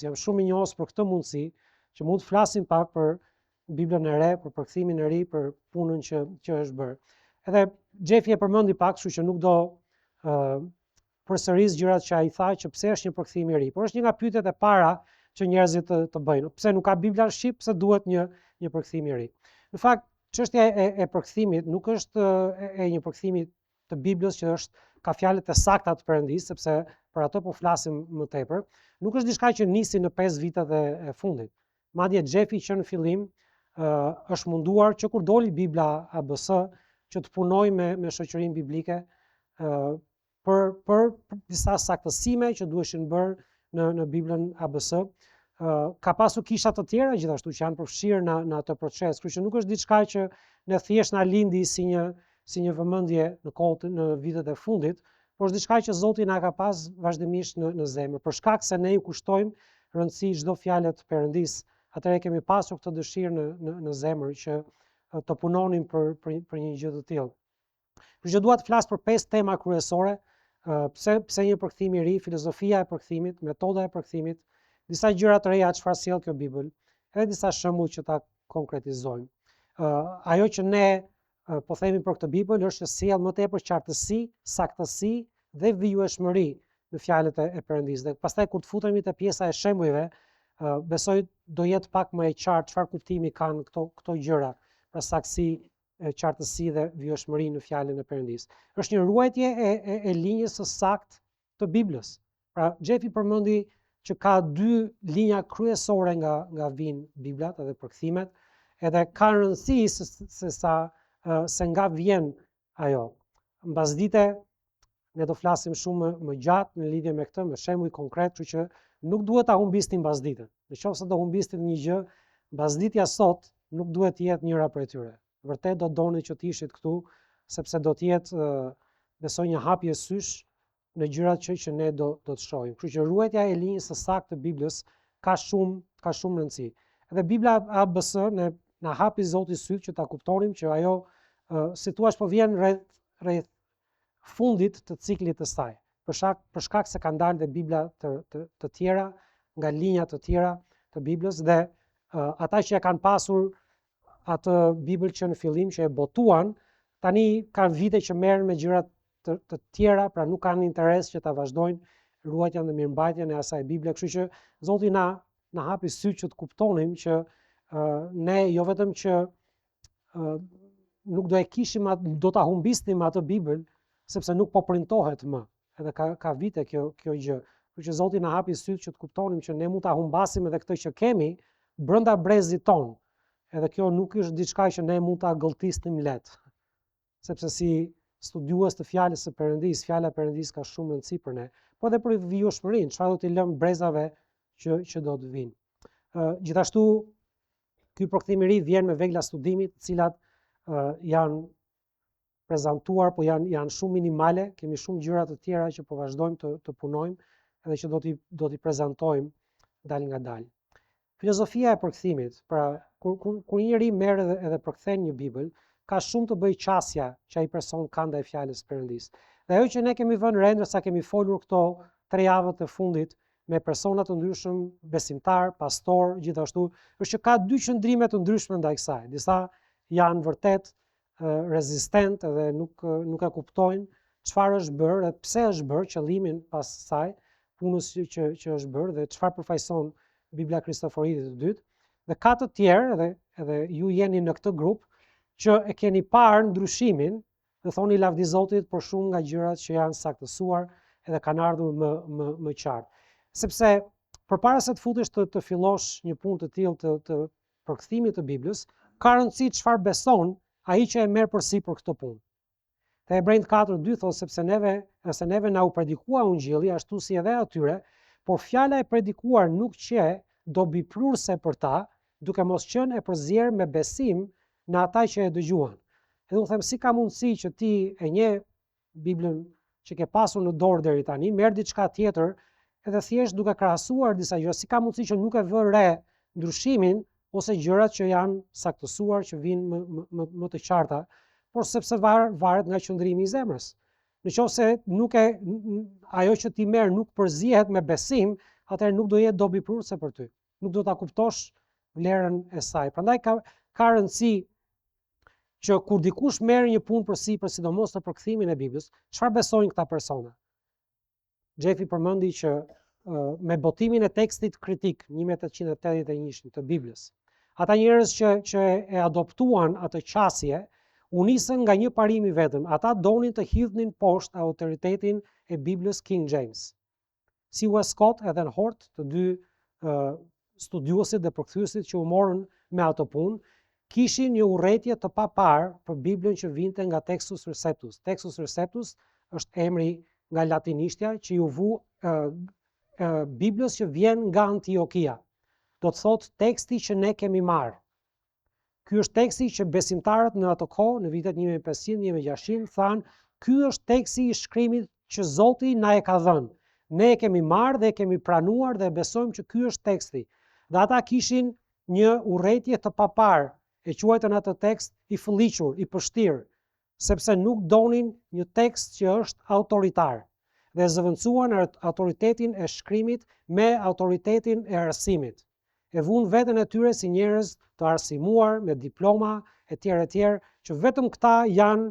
Jam shumë i njohës për këtë mundësi që mund të flasim pak për Biblën e re, për përkthimin e ri, për punën që është bërë. Edhe Xhefi e përmendi pak, kështu që nuk do përsëris gjërat që ai tha që pse është një përkthim i ri, por është një nga pyetjet e para që njerëzit të bëjnë. Pse nuk ka Bibla në shqip, pse duhet një përkthim i ri? Në fakt, çështja e përkthimit nuk është e një përkthimi të Biblës që ka fjalët e sakta të Perëndisë, sepse për ato po flasim më tepër. Nuk është diçka që nisi në 5 vitet e fundit. Madje Xhefi që në fillim është munduar që kur doli Bibla ABS që të punoj me shoqërinë biblike për disa saktësime që duheshin bërë në Biblën ABS. Ka pasur kisha të tjera gjithashtu që janë përfshirë në atë proces, kështu që nuk është diçka që ne thjesht na lindi si një vëmendje në vitet e fundit, por është diçka që Zoti na ka pas vazhdimisht në zemër. Për shkak se ne ju kushtojmë rëndësi çdo fjale të Perëndisë, atëherë kemi pasur këtë dëshirë në zemër që të punonim për një gjë të tillë. Kështu që dua të flas për 5 tema kryesore, pse një përkthim i ri, filozofia e përkthimit, metoda e përkthimit, disa gjëra të reja çfarë sjell kjo Bibël, edhe disa shembuj që ta konkretizojmë. Ajo që ne po themi për këtë Bibël është që sjell më tepër qartësi, saktësi dhe vijueshmëri në fjalët e Perëndisë. Dhe pastaj kur të futemi te pjesa e shembujve, besoj do jetë pak më e qartë çfarë kuptimi kanë këto gjëra, pra saktësi, qartësi dhe vijueshmëri në fjalën e Perëndisë. Është një ruajtje e linjës së saktë të Biblës. Pra Xhefi përmendi që ka 2 linja kryesore nga vijnë Biblat edhe përkthimet, edhe ka rëndësi se nga vjen ajo. Mbasdite ne do flasim shumë më gjatë në lidhje me këtë, me shembuj konkret, kështu që nuk duhet ta humbisni mbasditën. Nëse do humbisni një gjë, mbasditja sot nuk duhet të jetë njëra prej tyre. Vërtet do doni që të ishit këtu, sepse do të jetë besoj një hapje sysh në gjërat që ne do të shohim. Kështu që ruajtja e linjës së saktë të Biblës ka shumë rëndësi. Edhe Bibla ABS na hapi Zoti syt që ta kuptonim që ajo si thua po vjen rreth fundit të ciklit të saj. Për shkak se kanë dalë dhe Bibla të tjera nga linja të tjera të Biblës dhe ata që ja kanë pasur atë Bibël që në fillim që e botuan, tani kanë vite që merren me gjërat të tjera, pra nuk kanë interes që ta vazhdojnë ruajtjen dhe mirëmbajtjen e asaj Bible, kështu që Zoti na hapi syt që të kuptonim që ne jo vetëm që nuk do e kishim, do ta humbisnim atë Bibël, sepse nuk po printohet më. Edhe ka vite kjo gjë. Kështu që Zoti na hapi syt që të kuptonim që ne mund ta humbasim edhe këtë që kemi brenda brezit ton. Edhe kjo nuk është diçka që ne mund ta gëlltisnim lehtë. Sepse si studiues të fjalës së Perëndisë, fjala e Perëndisë ka shumë rëndësi për ne, por edhe për vijueshmërinë, çfarë do t'i lëm brezave që do të vinë. Gjithashtu ky përkthim i ri vjen me vegla studimit, të cilat janë prezantuar, po janë shumë minimale, kemi shumë gjëra të tjera që po vazhdojmë të punojmë edhe që do t'i prezantojmë dal nga dal. Filozofia e përkthimit, pra kur njëri merr edhe përkthen një Bibël, ka shumë të bëj qasja që ai person ka ndaj fjalës Perëndisë. Dhe ajo që ne kemi vënë re ndërsa kemi folur këto 3 javët e fundit me persona të ndryshëm, besimtar, pastor, gjithashtu, është që ka 2 qëndrime të ndryshme ndaj kësaj. Disa janë vërtet rezistent dhe nuk e kuptojnë çfarë është bërë dhe pse është bërë, qëllimin pas saj, punës që është bërë dhe çfarë përfaqëson Bibla Kristoforitit të dytë. Dhe ka të tjerë, edhe ju jeni në këtë grup, që e keni parë ndryshimin dhe thoni lavdi Zotit për shumë nga gjërat që janë saktësuar edhe kanë ardhur më qartë. Sepse përpara se të futesh të fillosh një punë të tillë të përkthimit të Biblës, ka rëndësi çfarë beson ai që e merr përsipër këtë punë. Te Hebrejt 4:2 thotë sepse neve na u predikua ungjilli ashtu si edhe atyre, por fjala e predikuar nuk qe dobiprurse për ta, duke mos qenë e përzier me besim në ata që e dëgjuan. Edhe unë them si ka mundësi që ti e nje Biblën që ke pasur në dorë deri tani, merr diçka tjetër, edhe thjesht duke krahasuar disa gjëra, si ka mundësi që nuk e vë re ndryshimin ose gjërat që janë saktësuar, që vinë më të qarta, por sepse varet nga qëndrimi i zemrës. Nëse ajo që ti merr nuk përzihet me besim, atëherë nuk do jetë dobipruese për ty. Nuk do ta kuptosh vlerën e saj. Prandaj ka rëndësi që kur dikush merr një punë përsipër, sidomos në përkthimin e Biblës, çfarë besojnë këta persona? Xhefi përmendi që me botimin e tekstit kritik 1881 të Biblës, ata njerëz që e adoptuan atë qasje, u nisën nga një parim i vetëm. Ata donin të hidhnin poshtë autoritetin e Biblës King James. Si Westcott edhe Hort, të dy studiuesit dhe përkthyesit që u morën me ato punë, kishin një urrëtie të papar për Biblën që vinte nga Textus Receptus. Textus Receptus është emri nga latinishtja që ju vu Biblës që vjen nga Antiokia. Do të thotë teksti që ne kemi marrë. Ky është teksti që besimtarët në ato kohë, në vitet 1500-1600, thanë, ky është teksti i shkrimit që Zoti na e ka dhënë. Ne e kemi marrë dhe e kemi pranuar dhe besojmë që ky është teksti. Dhe ata kishin një urrëtie të papar, e quajtën atë tekst i fëlliqur, i pështirë, sepse nuk donin një tekst që është autoritar dhe zëvendësuan autoritetin e shkrimit me autoritetin e arsimit. E vunë veten e tyre si njerëz të arsimuar, me diploma, etj, që vetëm këta janë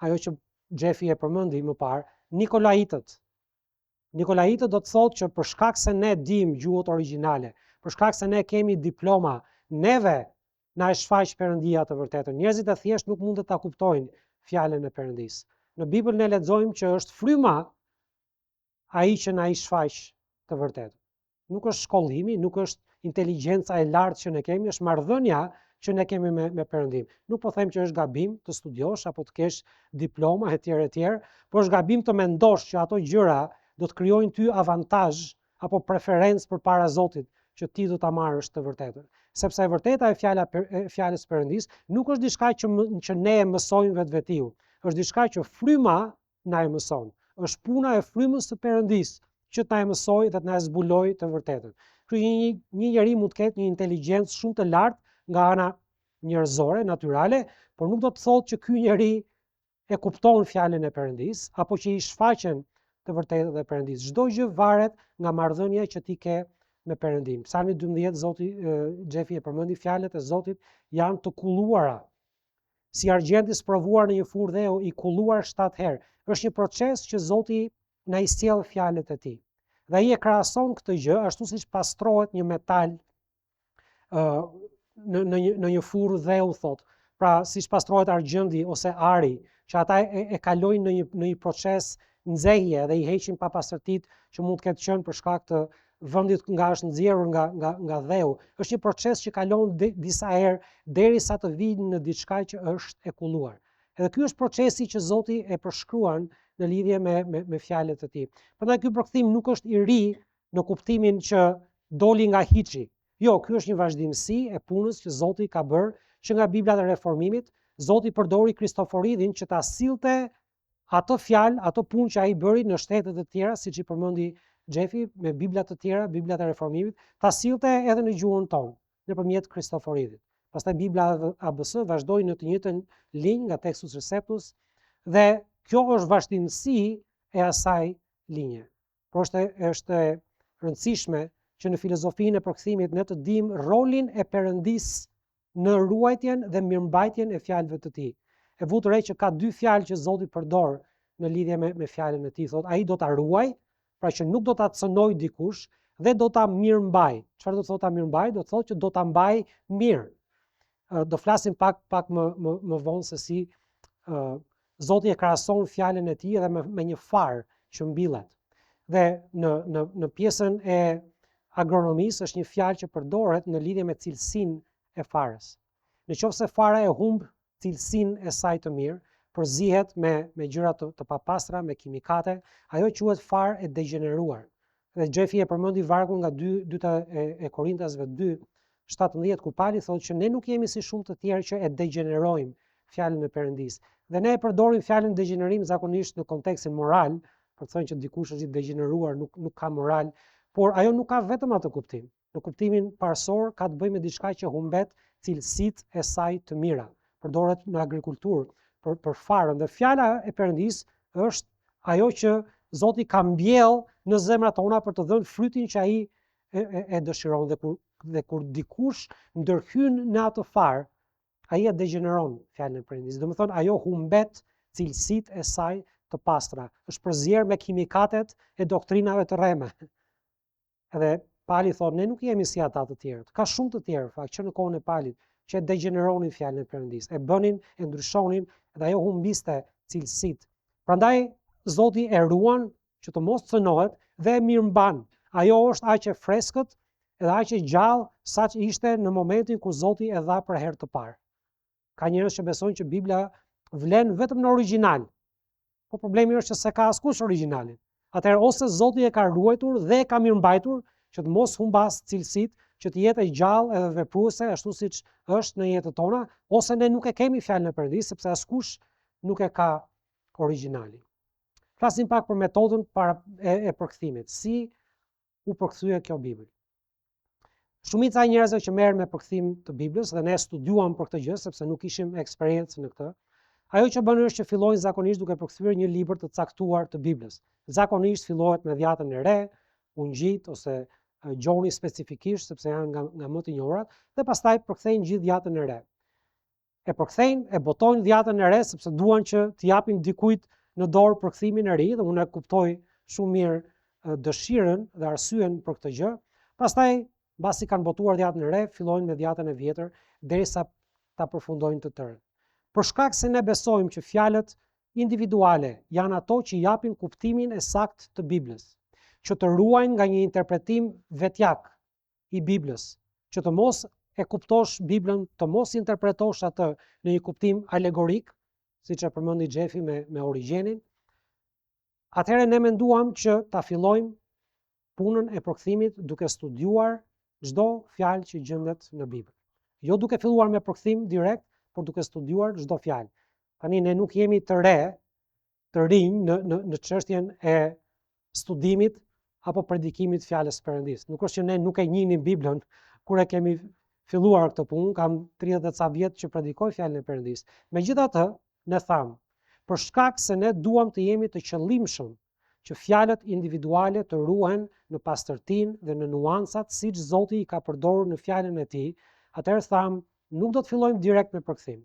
ajo që Xhefi e përmendi më parë, Nikolaitët. Nikolaitët do të thotë që për shkak se ne dim gjuhët origjinale, për shkak se ne kemi diploma, neve na e shfaq Perëndia të vërtetën. Njerëzit e thjesht nuk mund të ta kuptojnë fjalën e Perëndisë. Në Bibël ne lexojmë që është fryma ai që na i shfaq të vërtetën. Nuk është shkollimi, nuk është inteligjenca e lartë që ne kemi, është marrëdhënia që ne kemi me Perëndim. Nuk po them që është gabim të studiosh apo të kesh diploma etj, por është gabim të mendosh që ato gjëra do të krijojnë ty avantazh apo preferencë përpara Zotit që ti do ta marrësh të vërtetën. Sepse e vërteta e fjalës Perëndis nuk është diçka që ne e mësojmë vetvetiu, është diçka që fryma na e mëson. Është puna e frymës së Perëndis që ta e mësoj dhe të na e zbuloj të vërtetën. Një njeri mund të ketë një inteligjencë shumë të lartë nga ana njerëzore, natyrale, por nuk do të thotë që ky njeri e kupton fjalën e Perëndis apo që i shfaqen të vërtetën e Perëndis. Çdo gjë varet nga marrëdhënia që ti ke me Perëndim. Psalmi 12, Zoti Xhefi e përmendi, fjalët e Zotit janë të kulluara, si argjenti sprovuar në një furrë dheu, i kulluar 7 herë. Është një proces që Zoti na i sjell fjalët e tij. Dhe ai e krahason këtë gjë ashtu siç pastrohet një metal në një furrë dheu, thotë. Pra, siç pastrohet argjendi ose ari, që ata e kalojnë në një proces nxehje dhe i heqin papastërtitë që mund të ketë qenë për shkak të vendit nga është nxjerrur nga dheu. Është një proces që kalon disa herë derisa të vijë në diçka që është e kulluar. Edhe ky është procesi që Zoti e përshkruan në lidhje me fjalët e tij. Prandaj ky përkthim nuk është i ri në kuptimin që doli nga hiçi. Jo, ky është një vazhdimsi e punës që Zoti ka bërë që nga Bibla e Reformimit. Zoti përdori Kristoforidhin që ta sillte ato fjalë, ato punë që ai bëri në shtetet e tjera, siç i përmendi Xhefi, me Bibla të tjera, Biblat e Reformimit, ta sillte edhe në gjuhën tonë nëpërmjet Kristoforidhit. Pastaj Bibla ABS vazhdoi në të njëjtën linjë nga Textus Receptus dhe kjo është vazhdimsi e asaj linje. Por është e rëndësishme që në filozofinë e përkthimit ne të dimë rolin e Perëndisë në ruajtjen dhe mirëmbajtjen e fjalëve të tij. E vutë re që ka 2 fjalë që Zoti përdor në lidhje me fjalën e tij. Thotë ai do ta ruaj, pra që nuk do ta cënoj dikush dhe do ta mirëmbaj. Çfarë do të thotë ta mirëmbaj? Do të thotë që do ta mbaj mirë. Do flasim pak më vonë se si Zoti e krahason fjalën e tij edhe me një far që mbillet. Dhe në pjesën e agronomisë është një fjalë që përdoret në lidhje me cilësinë e farës. Nëse fara e humb cilësinë e saj të mirë, përzihet me gjëra të papastra, me kimikate, ajo quhet farë e degeneruar. Dhe Xhefi e përmendi vargun nga 2 e Korintasve 2:17 ku Pali thotë që ne nuk jemi si shumë të tjerë që e degenerojmë fjalën e Perëndisë. Dhe ne e përdorim fjalën degenerim zakonisht në kontekstin moral, për të thënë që dikush është i degeneruar, nuk ka moral, por ajo nuk ka vetëm atë kuptim. Në kuptimin parsor ka të bëjë me diçka që humbet cilësitë e saj të mira. Përdoret në agrikulturë për farën dhe fjala e Perëndisë është ajo që Zoti ka mbjell në zemrat tona për të dhënë frytin që ai e dëshiron dhe kur dikush ndërhyn në atë far, ai e degeneron fjalën e Perëndisë. Domethënë ajo humbet cilësitë e saj të pastra. Është përzier me kimikatet e doktrinave të rreme. Edhe Pali thotë, ne nuk jemi si ata të tjerët. Ka shumë të tjerë fakt që në kohën e Palit që e degeneronin fjalën e Perëndisë, e bënin, e ndryshonin dhe ajo humbiste cilësitë. Prandaj Zoti e ruan që të mos cënohet dhe e mirëmban. Ajo është aq e freskët edhe aq e gjallë saq ishte në momentin kur Zoti e dha për herë të parë. Ka njerëz që besojnë që Bibla vlen vetëm në origjinal. Po problemi është që se ka askush origjinalin. Atëherë ose Zoti e ka ruajtur dhe e ka mirëmbajtur që të mos humbas cilësitë, që të jetë e gjallë edhe vepruese ashtu siç është në jetën tona, ose ne nuk e kemi fjalën e Perëndisë sepse askush nuk e ka origjinalin. Flasim pak për metodën e përkthimit. Si u përkthye kjo Bibël? Shumica e njerëzve që merren me përkthim të Biblës dhe ne studiuam për këtë gjë sepse nuk kishim eksperiencë në këtë. Ajo që bën është që fillojnë zakonisht duke përkthyer një libër të caktuar të Biblës. Zakonisht fillohet me Dhjatën e Re, Ungjit ose Gjoni specifikisht sepse janë nga më të njohurat dhe pastaj përkthejnë gjithë Dhjatën e Re. E përkthejnë, e botojnë Dhjatën e Re sepse duan që t'i japin dikujt në dorë përkthimin e ri dhe unë e kuptoj shumë mirë dëshirën dhe arsyen për këtë gjë. Pastaj mbasi kanë botuar Dhjatën e Re, fillojnë me Dhjatën e Vjetër derisa ta përfundojnë të tërën. Për shkak se ne besojmë që fjalët individuale janë ato që japin kuptimin e saktë të Biblës, që të ruajnë nga një interpretim vetjak i Biblës, që të mos e kuptosh Biblën, të mos interpretosh atë në një kuptim alegorik, siç e përmendi Xhefi me Origjenin. Atëherë ne menduam që ta fillojmë punën e përkthimit duke studiuar çdo fjalë që gjendet në Bibël. Jo duke filluar me përkthim direkt, por duke studiuar çdo fjalë. Tani ne nuk jemi të rinj në çështjen e studimit apo predikimit fjalës së Perëndisë. Nuk është që ne nuk e njihnim Biblën kur e kemi filluar këtë punë, kam 30 e ca vjet që predikoj fjalën e Perëndisë. Megjithatë, ne thamë, për shkak se ne duam të jemi të qëllimshëm që fjalët individuale të ruhen në pastërtinë dhe në nuancat siç Zoti i ka përdorur në fjalën e tij, atëherë thamë, nuk do të fillojmë direkt me përkthim.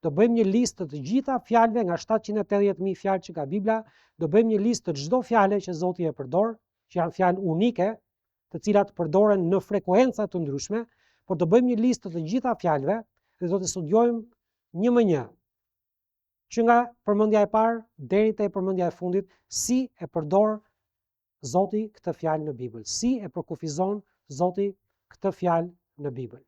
Do bëjmë një listë të gjitha fjalëve nga 780.000 fjalë që ka Bibla, do bëjmë një listë të çdo fjale që Zoti e përdor, që janë fjalë unike, të cilat përdoren në frekuenca të ndryshme, por do bëjmë një listë të gjitha fjalëve dhe do të studiojmë një më një, që nga përmendja e parë deri te përmendja e fundit, si e përdor Zoti këtë fjalë në Bibël, si e përkufizon Zoti këtë fjalë në Bibël.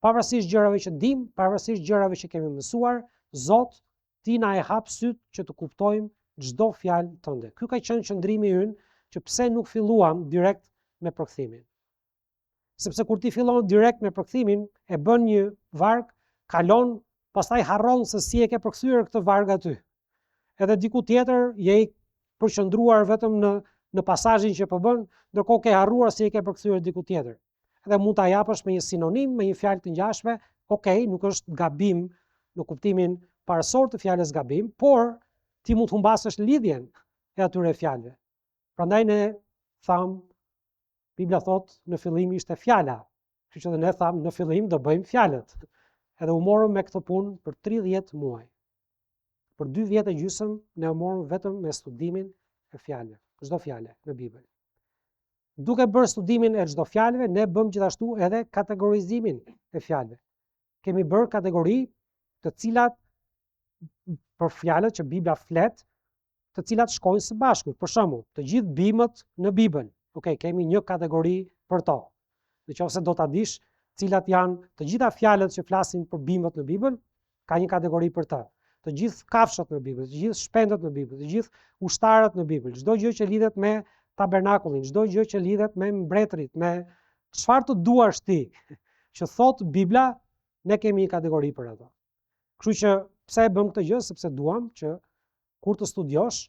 Pavarësisht gjërave që dim, pavarësisht gjërave që kemi mësuar, Zot ti na e hap syt që të kuptojmë çdo fjalë tënde. Ky ka qenë qëndrimi ynë që pse nuk filluam direkt me përkthimin. Sepse kur ti fillon direkt me përkthimin, e bën një varg, kalon, pastaj harron se si e ke përkthyer këtë varg aty. Edhe diku tjetër je i përqendruar vetëm në pasazhin që po bën, ndërkohë ke harruar si e ke përkthyer diku tjetër. Edhe mund ta japësh me një sinonim, me një fjalë të ngjashme, okay, nuk është gabim në kuptimin parësor të fjalës gabim, por ti mund të humbasësh lidhjen e atyre fjalëve. Prandaj ne tham, Bibla thot, në fillim ishte fjala. Kështu që ne tham, në fillim do bëjmë fjalët. Edhe u morëm me këtë punë për 30 muaj. Për 2 vjet e gjysmë ne u morëm vetëm me studimin e fjalëve, çdo fjalë në Bibël. Duke bërë studimin e çdo fjalëve, ne bëm gjithashtu edhe kategorizimin e fjalëve. Kemi bërë kategori të cilat për fjalët që Bibla flet, të cilat shkojnë së bashku. Për shembull, të gjithë bimët në Bibël. Okej, kemi një kategori për to. Nëse do ta dish cilat janë të gjitha fjalët që flasin për bimët në Bibël, ka një kategori për të. Të gjithë kafshët në Bibël, të gjithë shpendët në Bibël, të gjithë ushtarët në Bibël, çdo gjë që lidhet me tabernakullin, çdo gjë që lidhet me mbretërit, me çfarë të duash ti, që thot Bibla, ne kemi një kategori për ato. Kështu që pse e bëm këtë gjë? Sepse duam që kur të studiosh,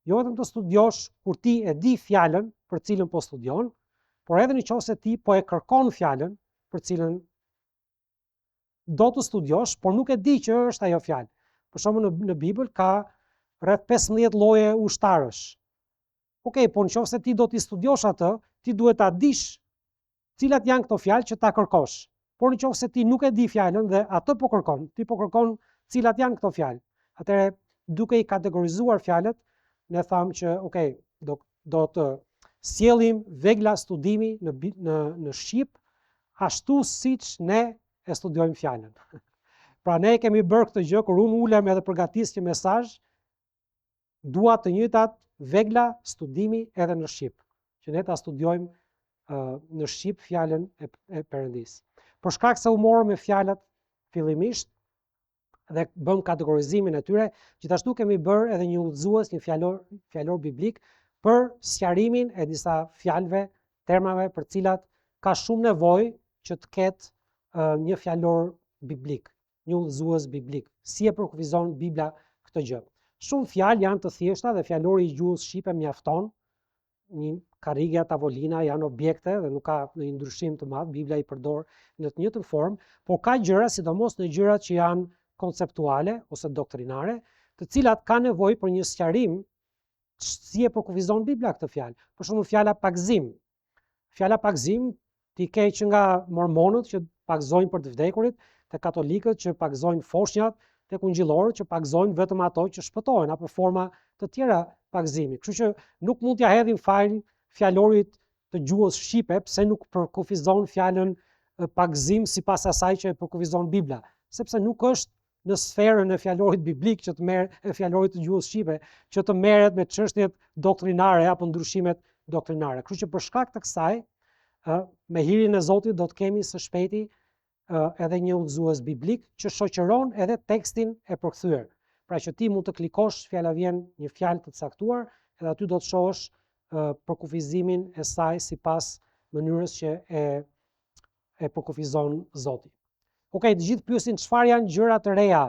jo vetëm të studiosh kur ti e di fjalën për cilën po studion, por edhe nëse ti po e kërkon fjalën për cilën do të studiosh, por nuk e di që është ajo fjalë. Për shembull në Bibël ka rreth 15 lloje ushtarësh. Okej, po nëse ti do t'i studiosh atë, ti duhet ta dish cilat janë këto fjalë që ta kërkosh. Por nëse ti nuk e di fjalën dhe atë po kërkon, ti po kërkon cilat janë këto fjalë. Atëherë, duke i kategorizuar fjalët, ne thamë që okej, do të sjellim vegla studimi në shqip, ashtu siç ne e studiojmë fjalën. Pra ne kemi bërë këtë gjë kur unë ulem edhe përgatis një mesazh, dua të njëjtat vegla studimi edhe në shqip, që ne ta studiojmë në shqip fjalën e Perëndisë. Për shkak se u morëm me fjalët fillimisht dhe bëm kategorizimin e tyre, gjithashtu kemi bërë edhe një udhëzues, një fjalor biblik për sqarimin e disa fjalëve, termave për cilat ka shumë nevojë që të ketë një fjalor biblik, një udhëzues biblik. Si e përkufizon Bibla këtë gjë? Shumë fjalë janë të thjeshta dhe fjalori i gjuhës shqipe mjafton. Një karrige, tavolina janë objekte dhe nuk ka një ndryshim të madh, Bibla i përdor në të njëjtën formë, por ka gjëra, sidomos në gjërat që janë konceptuale ose doktrinare, të cilat kanë nevojë për një sqarim si e përkufizon Bibla këtë fjalë. Për shembull, fjala pagzim. Fjala pagzim ti ke që nga mormonët që pagzojnë për të vdekurit, te katolikët që pagzojnë foshnjat, tek ungjillorët që pagzojnë vetëm ato që shpëtojnë, apo forma të tjera pagzimi. Kështu që nuk mund t'ja hedhim fajin fjalorit të gjuhës shqipe pse nuk përkufizon fjalën pagzim sipas asaj që e përkufizon Bibla, sepse nuk është në sferën e fjalorit biblik që të merret e fjalorit të gjuhës shqipe që të merret me çështjet doktrinare apo ndryshimet doktrinare. Kështu që për shkak të kësaj, me hirin e Zotit do të kemi së shpejti edhe një udhëzues biblik që shoqëron edhe tekstin e përkthyer. Pra që ti mund të klikosh, fjala vjen një fjalë të caktuar, edhe aty do të shohësh përkufizimin e saj sipas mënyrës që e përkufizon Zoti. Okej, të gjithë pyesin çfarë janë gjëra të reja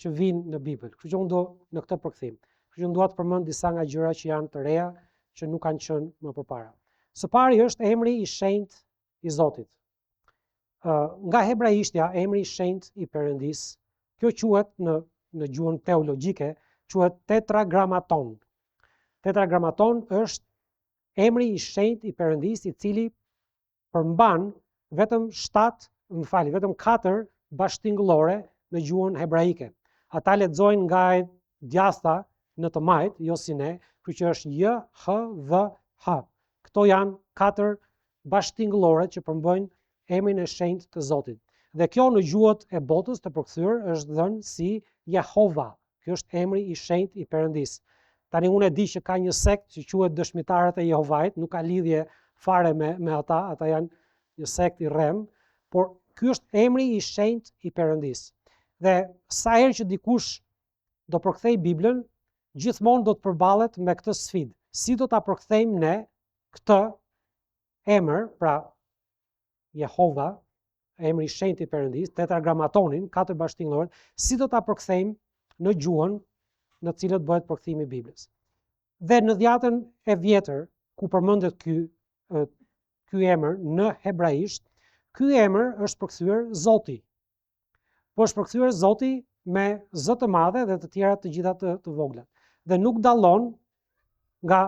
që vijnë në Bibël. Kështu që unë do në këtë përkthim. Kështu që unë dua të përmend disa nga gjëra që janë të reja që nuk kanë qenë më përpara. Së pari është emri i shenjtë i Zotit. Nga hebraishtja, emri i shenjtë i Perëndisë, kjo quhet në gjuhën teologjike, quhet tetragrammaton. Tetragrammaton është emri i shenjtë i Perëndisë, i cili përmban vetëm 4 bashkëtingëllore në gjuhën hebraike. Ata lexojnë nga e djathta në të majt, jo si ne, kështu që është J, H, V, H. Këto janë 4 bashkëtingëllore që përmbajnë emrin e shenjtë të Zotit. Dhe kjo në gjuhët e botës të përkthyer është dhënë si Jehova. Kjo është emri i shenjtë i Perëndisë. Tani unë e di që ka një sekt që quhet Dëshmitarët e Jehovait, nuk ka lidhje fare me ata janë një sekt i rrem, por ky është emri i shenjtë i Perëndisë. Dhe sa herë që dikush do përkthej Biblën, gjithmonë do të përballet me këtë sfidë. Si do ta përkthejmë ne këtë emër, pra Jehova, emri i shenjtë i Perëndisë, tetragrammatonin, 4 bashkëtingëllorët, si do ta përkthejmë në gjuhën në cilët bëhet përkthimi i Biblës. Dhe në Dhjetën e Vjetër, ku përmendet ky emër në hebraisht, ky emër është përkthyer Zoti. Po është përkthyer Zoti me Z të madhe dhe të tjera të gjitha të vogla. Dhe nuk dallon nga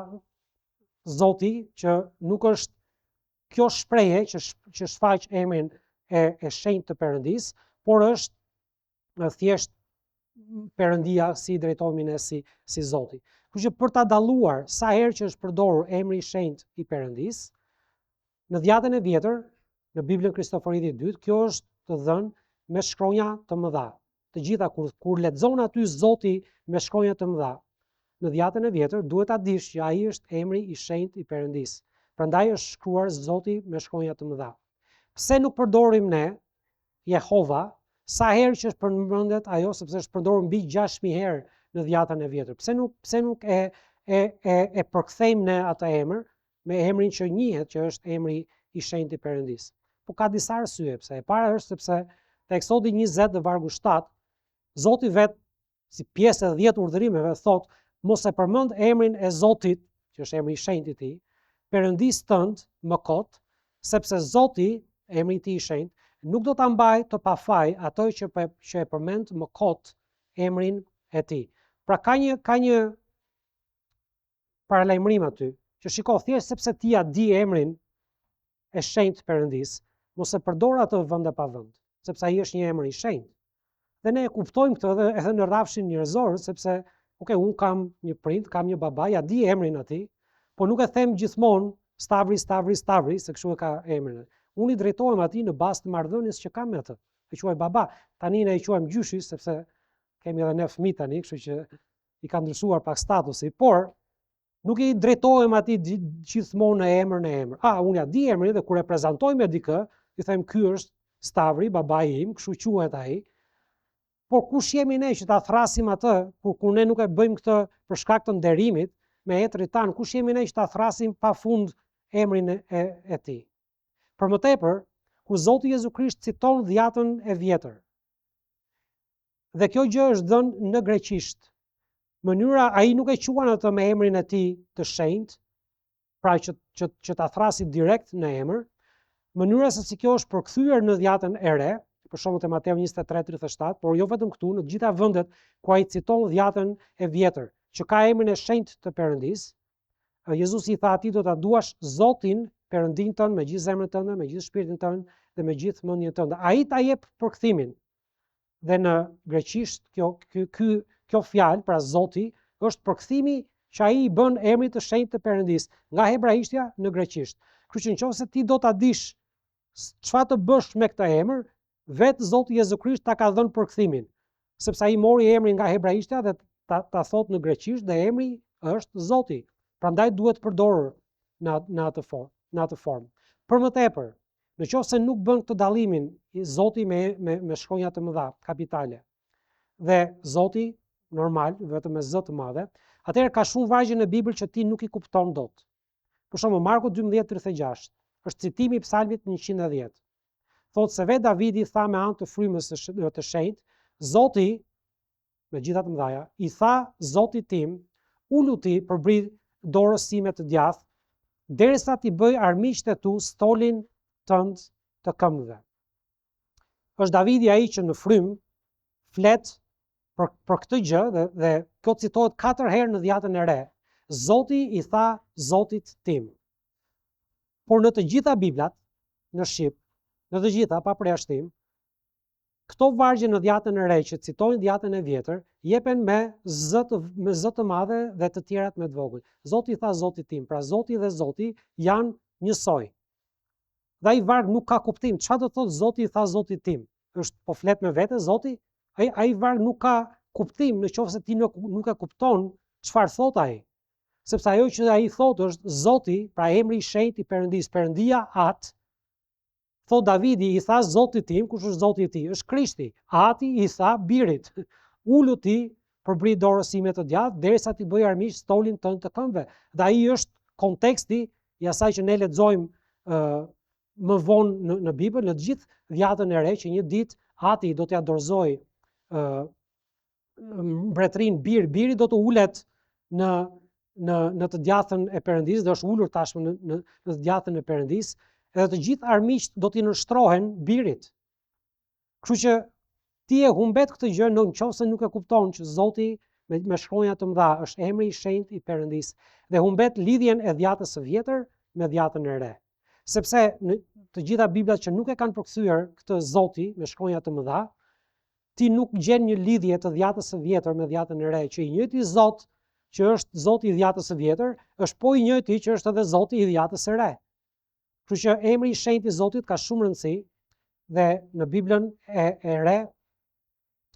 Zoti që nuk është kjo shprehje që shfaq emrin e shenjtë të Perëndisë, por është thjesht Perëndia si drejtohemi ne si Zoti. Kështu që për ta dalluar sa herë që është përdorur emri i shenjtë i Perëndisë, në Dhjetën e Vjetër, në Biblën Kristoforidhi 2, kjo është të dhënë me shkronja të mëdha. Të gjitha kur lexon aty Zoti me shkronja të mëdha, në Dhjetën e Vjetër duhet ta dish që ai është emri i shenjtë i Perëndisë. Prandaj është shkruar Zoti me shkronja të mëdha. Pse nuk përdorim ne Jehova sa herë që përmendet ajo, sepse është përdorur mbi 6000 herë në Dhjetën e Vjetër. Pse nuk e përkthejmë ne atë emër me emrin që njihet, që është emri i shenjtë i Perëndisë? Po ka disa arsye pse. E para është sepse te Eksodi 20 në vargu 7, Zoti vet si pjesë e 10 urdhërimeve thot: mos e përmend emrin e Zotit, që është emri i shenjtë i tij, Perëndisë tënd më kot, sepse Zoti, emri i tij i shenjtë, nuk do ta mbaj të pafaj ato që e përmend më kot emrin e tij. Pra ka një paralajmërim aty, që shiko, thjesht sepse ti ja di emrin e shenjtë Perëndis, mos e përdor atë vend e pa vend, sepse ai është një emër i shenjtë. Dhe ne e kuptojmë këtë edhe në rrafshin njerëzor, sepse unë kam një prind, kam një baba, ja di emrin atij, po nuk e them gjithmonë Stavri, se kështu e ka emrin. Unë i drejtohem atij në bazë të marrëdhënies që kam me atë. E quaj baba. Tani ne e quajmë gjyshi, sepse kemi edhe ne fëmijë tani, kështu që i ka ndryshuar pak statusi, por nuk i drejtohem atij gjithmonë në emër. Unë ja di emrin dhe kur e prezantoj me dikë, i them ky është Stavri, babai im, kështu quhet ai. Por kush jemi ne që ta thrasim atë, kur ne nuk e bëjmë këtë për shkak të nderimit me etrit tan, kush jemi ne që ta thrasim pafund emrin e tij? Për më tepër, kur Zoti Jezu Krisht citon dhjatën e vjetër. Dhe kjo gjë është dhënë në greqisht. Mënyra ai nuk e quan atë me emrin e tij të shenjtë, pra që ta thrasit direkt në emër. Mënyra se si kjo është përkthyer në dhjatën e re, për shembull te Mateu 23:37, por jo vetëm këtu, në të gjitha vendet ku ai citon dhjatën e vjetër, që ka emrin e shenjtë të Perëndis, Jezusi i tha atij do ta duash Zotin, Perëndin tënd me gjithë zemrën tënde, me gjithë shpirtin tënd dhe me gjithë mendjen tënde. Ai ta jep përkthimin. Dhe në greqisht kjo fjalë, pra Zoti, është përkthimi që ai i bën emrit të shenjtë të Perëndis nga hebraishtja në greqisht. Kështu që nëse ti do ta dish çfarë të bësh me këtë emër, vetë Zoti Jezu Krisht ta ka dhënë përkthimin, sepse ai mori emrin nga hebraishtja dhe ta thot në greqisht dhe emri është Zoti. Prandaj duhet përdorur në atë formë. Për më tepër, nëse nuk bën këtë dallimin Zoti me shkronja të mëdha, kapitale, dhe Zoti normal, vetëm me Z të madhe, atëherë ka shumë vargje në Bibël që ti nuk i kupton dot. Për shembull, Marku 12:36 është citimi i Psalmit 110. Thotë se vetë Davidi tha me anë të frymës të shenjtë, Zoti, me gjitha të mëdhaja, i tha Zotit tim, ulu ti përbrit dorës time të djathtë, derisa ti bëj armiqtë e tu stolin tënd të këmbëve. Është Davidi ai që në frymë flet për këtë gjë dhe kjo citohet 4 herë në dhjatën e re. Zoti i tha Zotit tim. Por në të gjitha Biblat, në shqip, në të gjitha pa përjashtim, këto vargje në dhjatën e re që citojnë dhjatën e vjetër, jepen me Z të madhe dhe të tjerat me të vogël. Zoti i tha Zotit tim, pra Zoti dhe Zoti janë njësoj. Dhe ai varg nuk ka kuptim. Çfarë do thotë Zoti i tha Zotit tim? Është po flet me vete Zoti? Ai varg nuk ka kuptim nëse ti nuk e kupton çfarë thot ai. Sepse ajo që ai thotë është Zoti, pra emri i shenjtë i Perëndis, Perëndia At. Thot Davidi i tha Zotit tim, kush është Zoti i tij? Është Krishti. Ati i tha birit, ulu ti përbrit dorës time të djathtë, derisa ti bëj armiq stolin tënd të këmbëve. Dhe ai është konteksti i asaj që ne lexojmë më vonë në Bibël, në të gjithë dhjatën e re, që një ditë Ati do t'ia dorëzoj mbretërinë biri do të ulet në të djathën e Perëndis, dhe është ulur tashmë në të djathën e Perëndis, edhe të gjithë armiqt do t'i nënshtrohen birit. Kështu që ti e humbet këtë gjë nëse nuk e kupton që Zoti me shkronja të mëdha është emri i shenjtë i Perëndis, dhe humbet lidhjen e dhjatës së vjetër me dhjatën e re. Sepse në të gjitha Biblat që nuk e kanë përkthyer këtë Zoti me shkronja të mëdha, ti nuk gjen një lidhje të dhjatës së vjetër me dhjatën e re, që i njëjti Zot që është Zoti i dhjatës së vjetër, është po i njëjti që është edhe Zoti i dhjatës së re. Kështu që emri i shenjtë i Zotit ka shumë rëndësi dhe në Biblën e re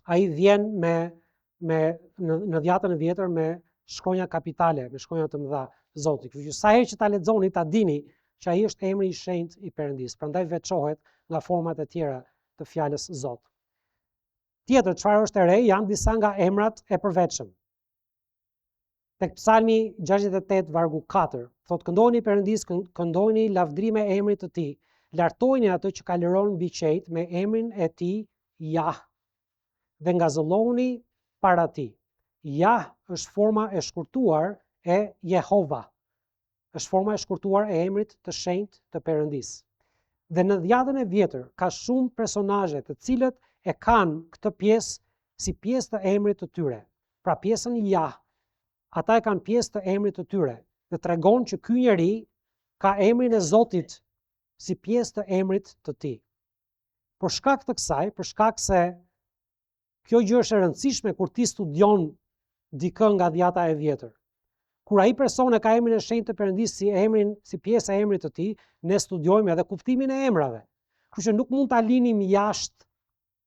ai vjen në dhjatën e vjetër me shkronja kapitale, me shkronja të mëdha Zoti. Kështu që sa herë që ta lexoni, ta dini që ai është emri i shenjtë i Perëndis, prandaj veçohet nga format e tjera të fjalës Zot. Tjetër, çfarë është e re, janë disa nga emrat e përvetshëm. Tek Psalmi 68 vargu 4, thotë këndojeni Perëndis, këndojeni lavdrime emrit të tij, lartojeni atë që kaliron mbi qejt me emrin e tij Jah, dhe ngazëlloni para tij. Jah është forma e shkurtuar e Jehova. Është forma e shkurtuar e emrit të shenjtë të Perëndis. Dhe në dhjatën e vjetër ka shumë personazhe të cilët e kanë këtë pjesë si pjesë të emrit të tyre. Pra pjesën Jah, ata e kanë pjesë të emrit të tyre. dhe tregon që ky njeri ka emrin e Zotit si pjesë të emrit të tij. Për shkak të kësaj, për shkak se kjo gjë është e rëndësishme kur ti studion dikë nga dhjata e vjetër. Kur ai person e ka emrin e shenjtë të Perëndisë si pjesë e emrit të tij, ne studiojmë edhe kuptimin e emrave. Kështu që nuk mund ta linim jashtë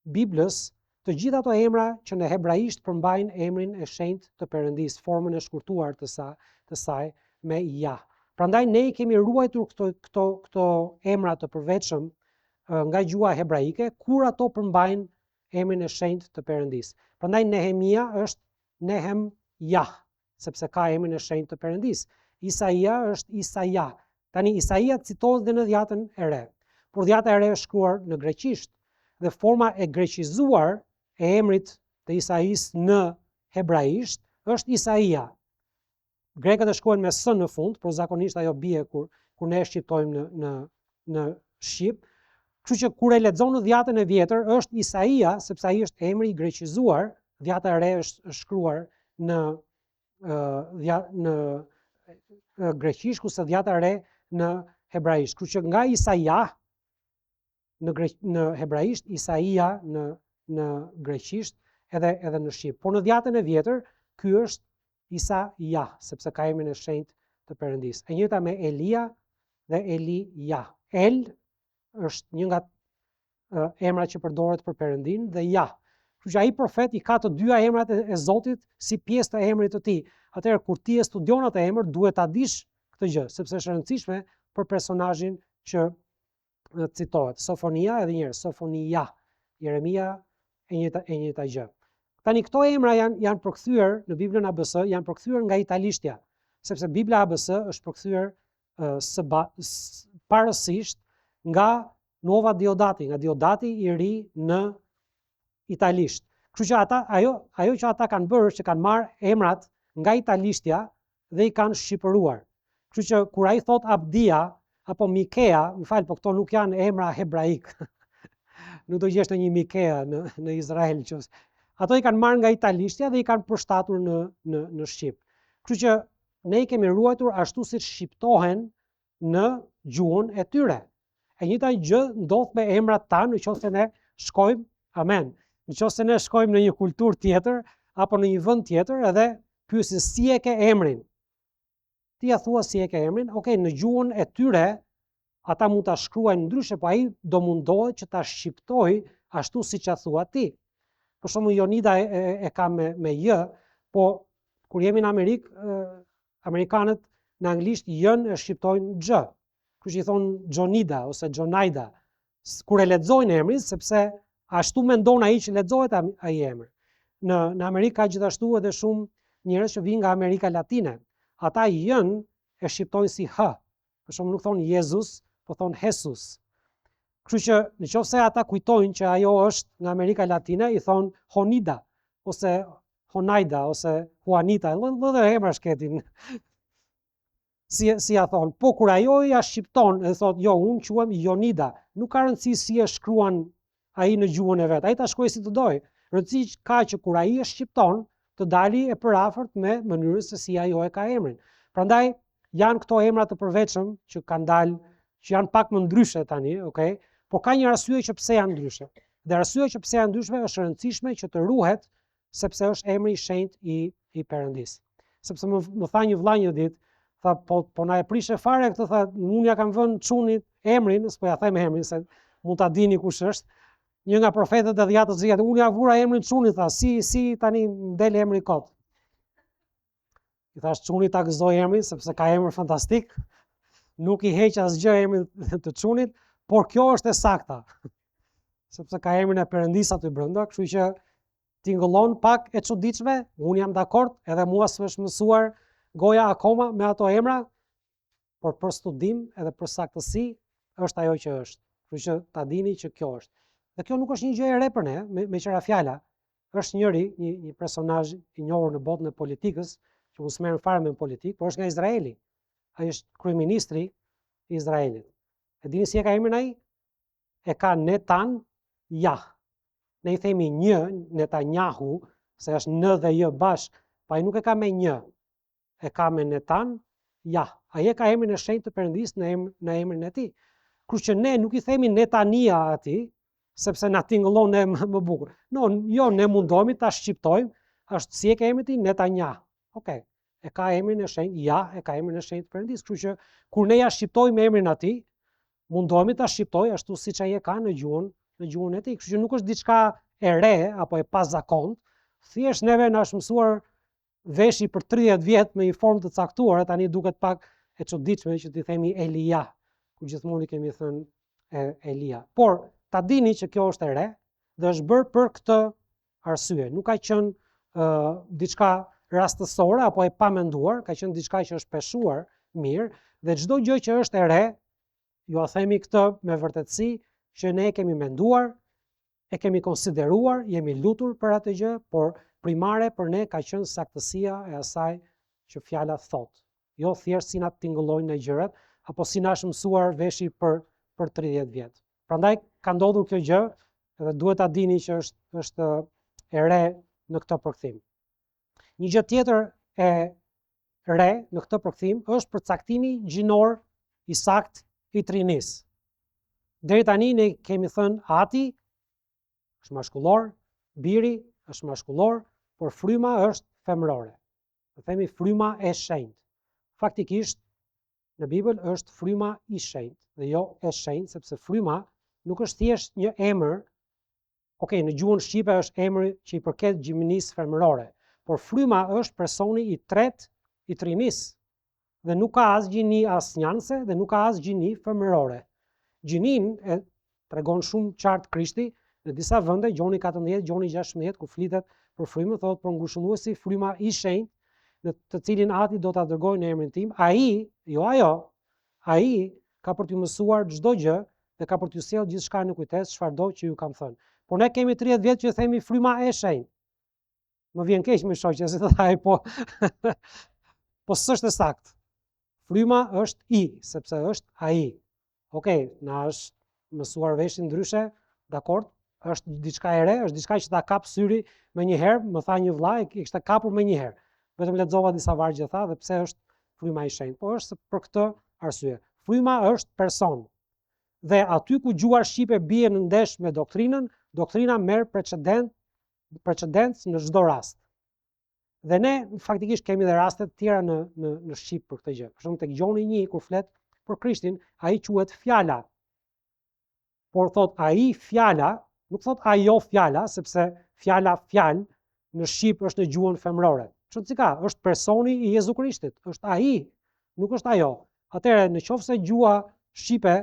Biblës të gjitha ato emra që në hebraisht përmbajnë emrin e shenjtë të Perëndisë, formën e shkurtuar të saj me Jah. Prandaj ne i kemi ruajtur këto emra të përveçëm nga gjuha hebraike, kur ato përmbajnë emrin e shenjtë të Perëndisë. Prandaj Nehemia është Nehem Jah, sepse ka emrin e shenjtë të Perëndisë. Isaia është Isaia. Tani Isaia citohet dhe në dhjatën e re. Por dhjata e re është shkruar në greqisht dhe forma e greqizuar e emrit të Isais në hebraisht është Isaia. Grekët e shkruajnë me s në fund, por zakonisht ajo bie kur ne shqiptojmë në shqip. Kështu që kur e lexon në dhjatën e vjetër është Isaia, sepse ai është emri i greqizuar, dhjata e re është shkruar në greqisht, kurse dhjata e re në hebraisht. Kështu që nga Isaia në hebraisht, Isaia në greqisht edhe në shqip. Por në dhjatën e vjetër ky është Isaia, sepse ka emrin e shenjtë të Perëndisë. E njëjta me Elia dhe Elia. El është një nga emrat që përdoret për Perëndin dhe Jah. Kështu që ai profet i ka të dyja emrat e Zotit si pjesë të emrit të tij. Atëherë kur ti e studion atë emër, duhet ta dish këtë gjë, sepse është e rëndësishme për personazhin që citohet. Sofonia edhe një herë, Sofonia, Jeremia e njëjta gjë. Tani këto emra janë përkthyer në Biblën ABS, janë përkthyer nga italishtja, sepse Bibla ABS është përkthyer parësisht nga Nova Diodati, nga Diodati i ri në italisht. Kështu që ajo që ata kanë bërë është që kanë marrë emrat nga italishtja dhe i kanë shqipëruar. Kështu që kur ai thot Abdia apo Mikea, më fal, po këto nuk janë emra hebraik. Nuk do gjesh një Mikea në Izrael. Ato i kanë marrë nga italishtja dhe i kanë përshtatur në shqip. Kështu që ne i kemi ruajtur ashtu siç shqiptohen në gjuhën e tyre. E njëjta gjë ndodh me emrat tanë nëse ne shkojmë, amen. Nëse ne shkojmë në një kulturë tjetër apo në një vend tjetër edhe pyesin si e ke emrin. Ti ja thua si e ke emrin, okay, në gjuhën e tyre ata mund ta shkruajnë ndryshe, po ai do mundohet që ta shqiptojë ashtu siç ja thua ti. Për shembull Jonida e ka me j, po kur jemi në Amerikë, amerikanët në anglisht j-n e shqiptojnë x. Kështu që i thon Jonida ose Jonaida kur e lexojnë emrin, sepse ashtu mendon ai që lexohet ai emër. Në Amerikë ka gjithashtu edhe shumë njerëz që vijnë nga Amerika Latine. Ata j-n e shqiptojnë si h. Për shembull nuk thon Jezus, po thon Jesus. Kështu që nëse ata kujtojnë që ajo është nga Amerika Latine, i thon Honida ose Honaida ose Juanita, lloj emra shketin. Si ja thon, po kur ajo ja shqipton e thot, jo, unë quhem Jonida, nuk ka rëndësi si e shkruan ai në gjuhën e vet. Ai ta shkruaj si të doj. Rëndësi ka që kur ai e shqipton, të dali e përafërt me mënyrën se si ajo e ka emrin. Prandaj janë këto emra të përveçëm që kanë dalë, që janë pak më ndryshe tani, okay? Por ka një arsye që pse janë ndryshe. Dhe arsyeja që pse janë ndryshe është e rëndësishme që të ruhet, sepse është emri i shenjtë i Perëndisë. Sepse më tha një vëlla një ditë, tha po na e prishe fare këtë, tha unë ja kam vënë çunit emrin, s'po ja them emrin se mund ta dini kush është. Një nga profetët e dhjatës së unë ja vura emrin çunit, tha si tani del emri kot. I thash çunit ta gëzoj emrin sepse ka emër fantastik. Nuk i heq asgjë emrin të çunit, por kjo është e sakta. Sepse ka emrin e Perëndisë aty brenda, kështu që tingëllon pak e çuditshme, unë jam dakord, edhe mua s'është mësuar goja akoma me ato emra, por për studim edhe për saktësi është ajo që është. Kështu që ta dini që kjo është. Dhe kjo nuk është një gjë e re për ne, me qira fjala. Është një personazh i njohur në botën e politikës, që mos merren fare me politikë, por është nga Izraeli. Ai është kryeministri i Izraelit. E dini si e ka emrin ai? E ka Netanyahu. Ne i themi një Netanyahu, se është n dhe j bashk, pa ai nuk e ka me një. E ka me Netan ja. Ai ka emrin e shenjtë të Perëndisë në emrin e tij. Kështu që ne nuk i themi Netania atij, sepse na tingëllon ne më bukur. No, jo, ne mundohemi ta shqiptojmë, është si e ka emrin e tij Netanja. Okej. E ka emrin e shenjtë, ja, e ka emrin e shenjtë të Perëndisë. Kështu që kur ne ja shqiptojmë emrin atij, mundohemi ta shqiptoj ashtu siç ai e ka në gjuhën e tij. Kështu që nuk është diçka e re apo e pazakontë, thjesht neve na është mësuar veshi për 30 vjet me një formë të caktuar, tani duket pak e çuditshme që t'i themi Elia, ku gjithmonë i kemi thënë Elia. Por ta dini që kjo është e re dhe është bërë për këtë arsye. Nuk ka qenë diçka rastësore apo e pamenduar, ka qenë diçka që është peshuar mirë dhe çdo gjë që është e re, ju a themi këtë me vërtetësi që ne e kemi menduar, e kemi konsideruar, jemi lutur për atë gjë, por primare për ne ka qenë saktësia e asaj që fjala thot. Jo thjesht si na tingëllojnë në gjërat, apo si na është mësuar veshi për 30 vjet. Prandaj ka ndodhur kjo gjë dhe duhet ta dini që është e re në këtë përkthim. Një gjë tjetër e re në këtë përkthim është përcaktimi gjinor i saktë i Trinisë. Deri tani ne kemi thënë Ati është mashkullor, Biri është mashkullor, por fryma është femërore. Ne themi fryma e shenjtë. Faktikisht në Bibël është fryma i shenjtë dhe jo e shenjtë, sepse fryma nuk është thjesht një emër. Okej, në gjuhën shqipe është emri që i përket gjiminisë femërore, por fryma është personi i tretë i Trinisë dhe nuk ka as gjini as njanse dhe nuk ka as gjini femërore. Gjinin e tregon shumë qartë Krishti në disa vende, Gjoni 14, Gjoni 16, ku flitet për frymën, thotë për ngushëlluesi fryma i shenjtë, në të cilin Ati do ta dërgojë në emrin tim. Ai, jo ajo, ai ka për t'ju mësuar çdo gjë dhe ka për t'ju sjellë gjithçka në kujtesë çfarëdo që ju kam thënë. Por ne kemi 30 vjet që themi fryma e shenjtë. Më vjen keq me shoqja se thotë ai po. Po s'është e saktë. Fryma është i, sepse është ai. Okej, na është mësuar veshin ndryshe, dakord? Është diçka e re, është diçka që ta kap syri më një herë, më tha një vëlla, e kishte kapur më një herë. Vetëm lexova disa vargje tha dhe pse është fryma i shenjtë. Po është për këtë arsye. Fryma është person. Dhe aty ku gjuha shqipe bie në ndesh me doktrinën, doktrina merr precedencë në çdo rast. Dhe ne faktikisht kemi dhe raste të tjera në shqip për këtë gjë. Për shembull tek Gjoni 1 kur flet për Krishtin, ai quhet fjala. Por thot ai fjala, nuk thot ajo fjala, sepse fjala fjalë në shqip është në gjuhën femërore. Çfarë si ka? Është personi i Jezu Krishtit, është ai, nuk është ajo. Atëherë nëse gjuha shqipe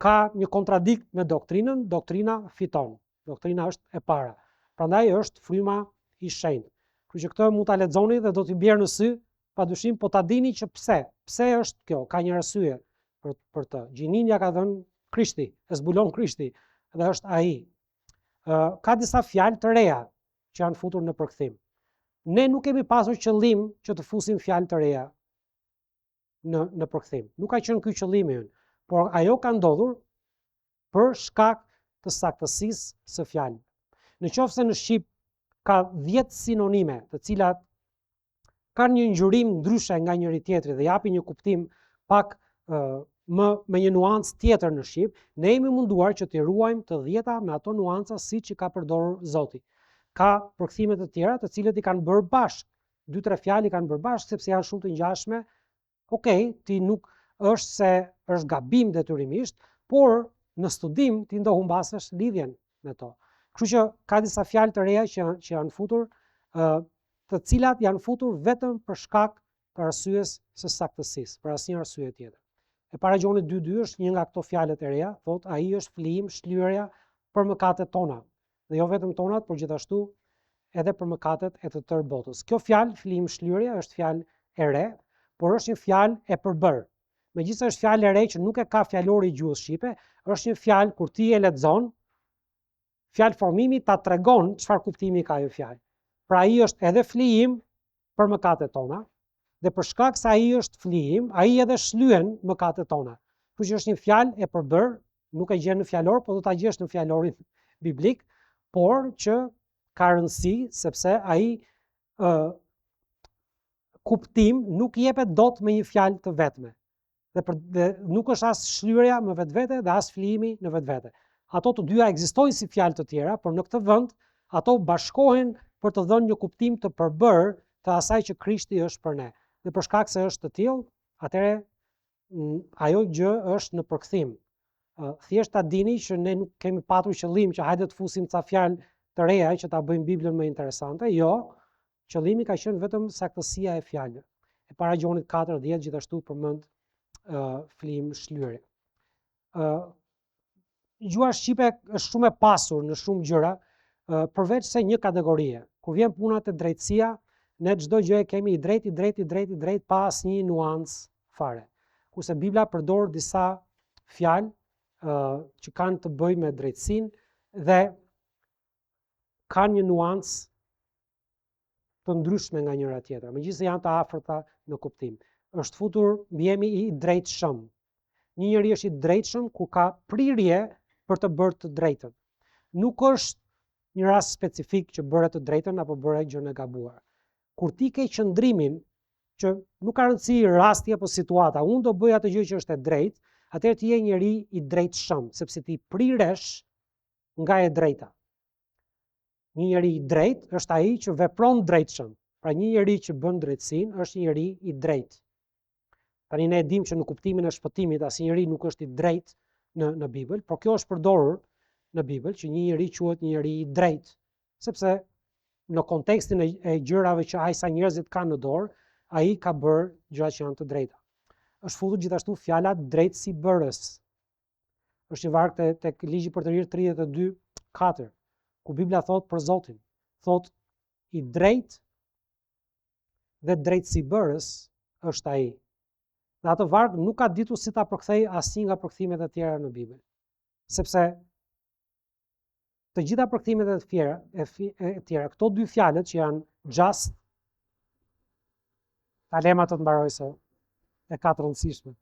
ka një kontradikt me doktrinën, doktrina fiton. Doktrina është e para. Prandaj është fryma i shenjtë. Kështu që këtë mund ta lexoni dhe do t'i bjerë në sy, padyshim, po ta dini që pse është kjo, ka një arsye për të. Gjinin ja ka dhënë Krishti, e zbulon Krishti, dhe është ai. Ka disa fjalë të reja që janë futur në përkthim. Ne nuk kemi pasur qëllim që të fusim fjalë të reja në përkthim. Nuk ka qenë ky qëllimi ynë, por ajo ka ndodhur për shkak të saktësisë së fjalës. Nëse në shqip ka 10 sinonime, të cilat kanë një ngjyrim ndryshe nga njëri tjetri dhe japin një kuptim pak me një nuancë tjetër në shqip, ne jemi munduar që t'i ruajmë të 10 me ato nuanca siç i ka përdorur Zoti. Ka përkthime të tjera të cilët i kanë bërë bashkë, 2-3 fjalë i kanë bërë bashkë sepse janë shumë të ngjashme. Okej, ti nuk është se është gabim detyrimisht, por në studim ti do humbasesh lidhjen me to. Kështu që ka disa fjalë të reja që janë futur, të cilat janë futur vetëm për shkak të arsyes së saktësisë, për asnjë arsye tjetër. E para Gjoni 2:2 është një nga këto fjalët e reja, thotë ai është flijim, shlyerja për mëkatet tona. Dhe jo vetëm tonat, por gjithashtu edhe për mëkatet e të tërë botës. Kjo fjalë, flijim, shlyerja, është fjalë e re, por është një fjalë e përbërë. Megjithëse është fjalë e re që nuk e ka fjalori i gjuhës shqipe, është një fjalë kur ti e lexon, fjalë formimi ta tregon çfarë kuptimi ka ajo fjalë. Pra ai është edhe flijim për mëkatet tona, dhe për shkak se ai është flijim, ai edhe shlyen mëkatet tona. Kështu që është një fjalë e përbërë, nuk e gjen në fjalor, po do ta gjesh në fjalorin biblik, por që ka rëndësi sepse ai kuptim nuk jepet dot me një fjalë të vetme. Dhe nuk është as shlyerja më vetvete dhe as flijimi në vetvete. Ato të dyja ekzistojnë si fjalë të tjera, por në këtë vend ato bashkohen për të dhënë një kuptim të përbërë të asaj që Krishti është për ne. Dhe për shkak se është të tillë, atëherë ajo gjë është në përkthim. Thjesht ta dini që ne nuk kemi patur qëllim që hajde të fusim ca fjalë të reja që ta bëjmë Biblën më interesante. Jo, qëllimi ka qenë vetëm saktësia e fjalëve. E para Gjonit 4:10 gjithashtu përmend flijim shlyerje. Gjuha shqipe është shumë e pasur në shumë gjëra, përveç se një kategorie. Kur vjen puna te drejtësia, ne çdo gjë e kemi i drejt pa asnjë nuancë fare. Kurse Bibla përdor disa fjalë që kanë të bëjnë me drejtësinë dhe kanë një nuancë të ndryshme nga njëra tjetra, megjithëse janë të afërta në kuptim. Është futur jemi i drejtshëm. Një njeri është i drejtshëm kur ka prirje për të bërë të drejtën. Nuk është një rast specifik që bëre të drejtën apo bëre gjën e gabuar. Kur ti ke qëndrimin që nuk ka rëndësi rasti apo situata, unë do bëj atë gjë që është e drejtë, atëherë ti je njeri i drejtshëm, sepse ti priresh nga e drejta. Një njeri i drejtë është ai që vepron drejtshëm. Pra një njeri që bën drejtësinë është një njeri i drejtë. Tani ne e dim që në kuptimin e shpëtimit asnjë njeri nuk është i drejtë në Bibël, por kjo është përdorur në Bibël që një njeri quhet një njeri i drejtë, sepse në kontekstin e gjërave që ai sa njerëzit kanë në dorë, ai ka bërë gjëra që janë të drejta. Është futur gjithashtu fjala drejtësibërës. Është i vargë tek ligji për të rirë 32:4, ku Bibla thot për Zotin, thot i drejtë dhe drejtësibërës është ai. Dhe atë varg nuk ka ditur si ta përkthej asnjë nga përkthimet e tjera në Bibël. Sepse të gjitha përkthimet e tjera, këto dy fjalët që janë just, ta lema të mbaroj se e ka të rëndësishme.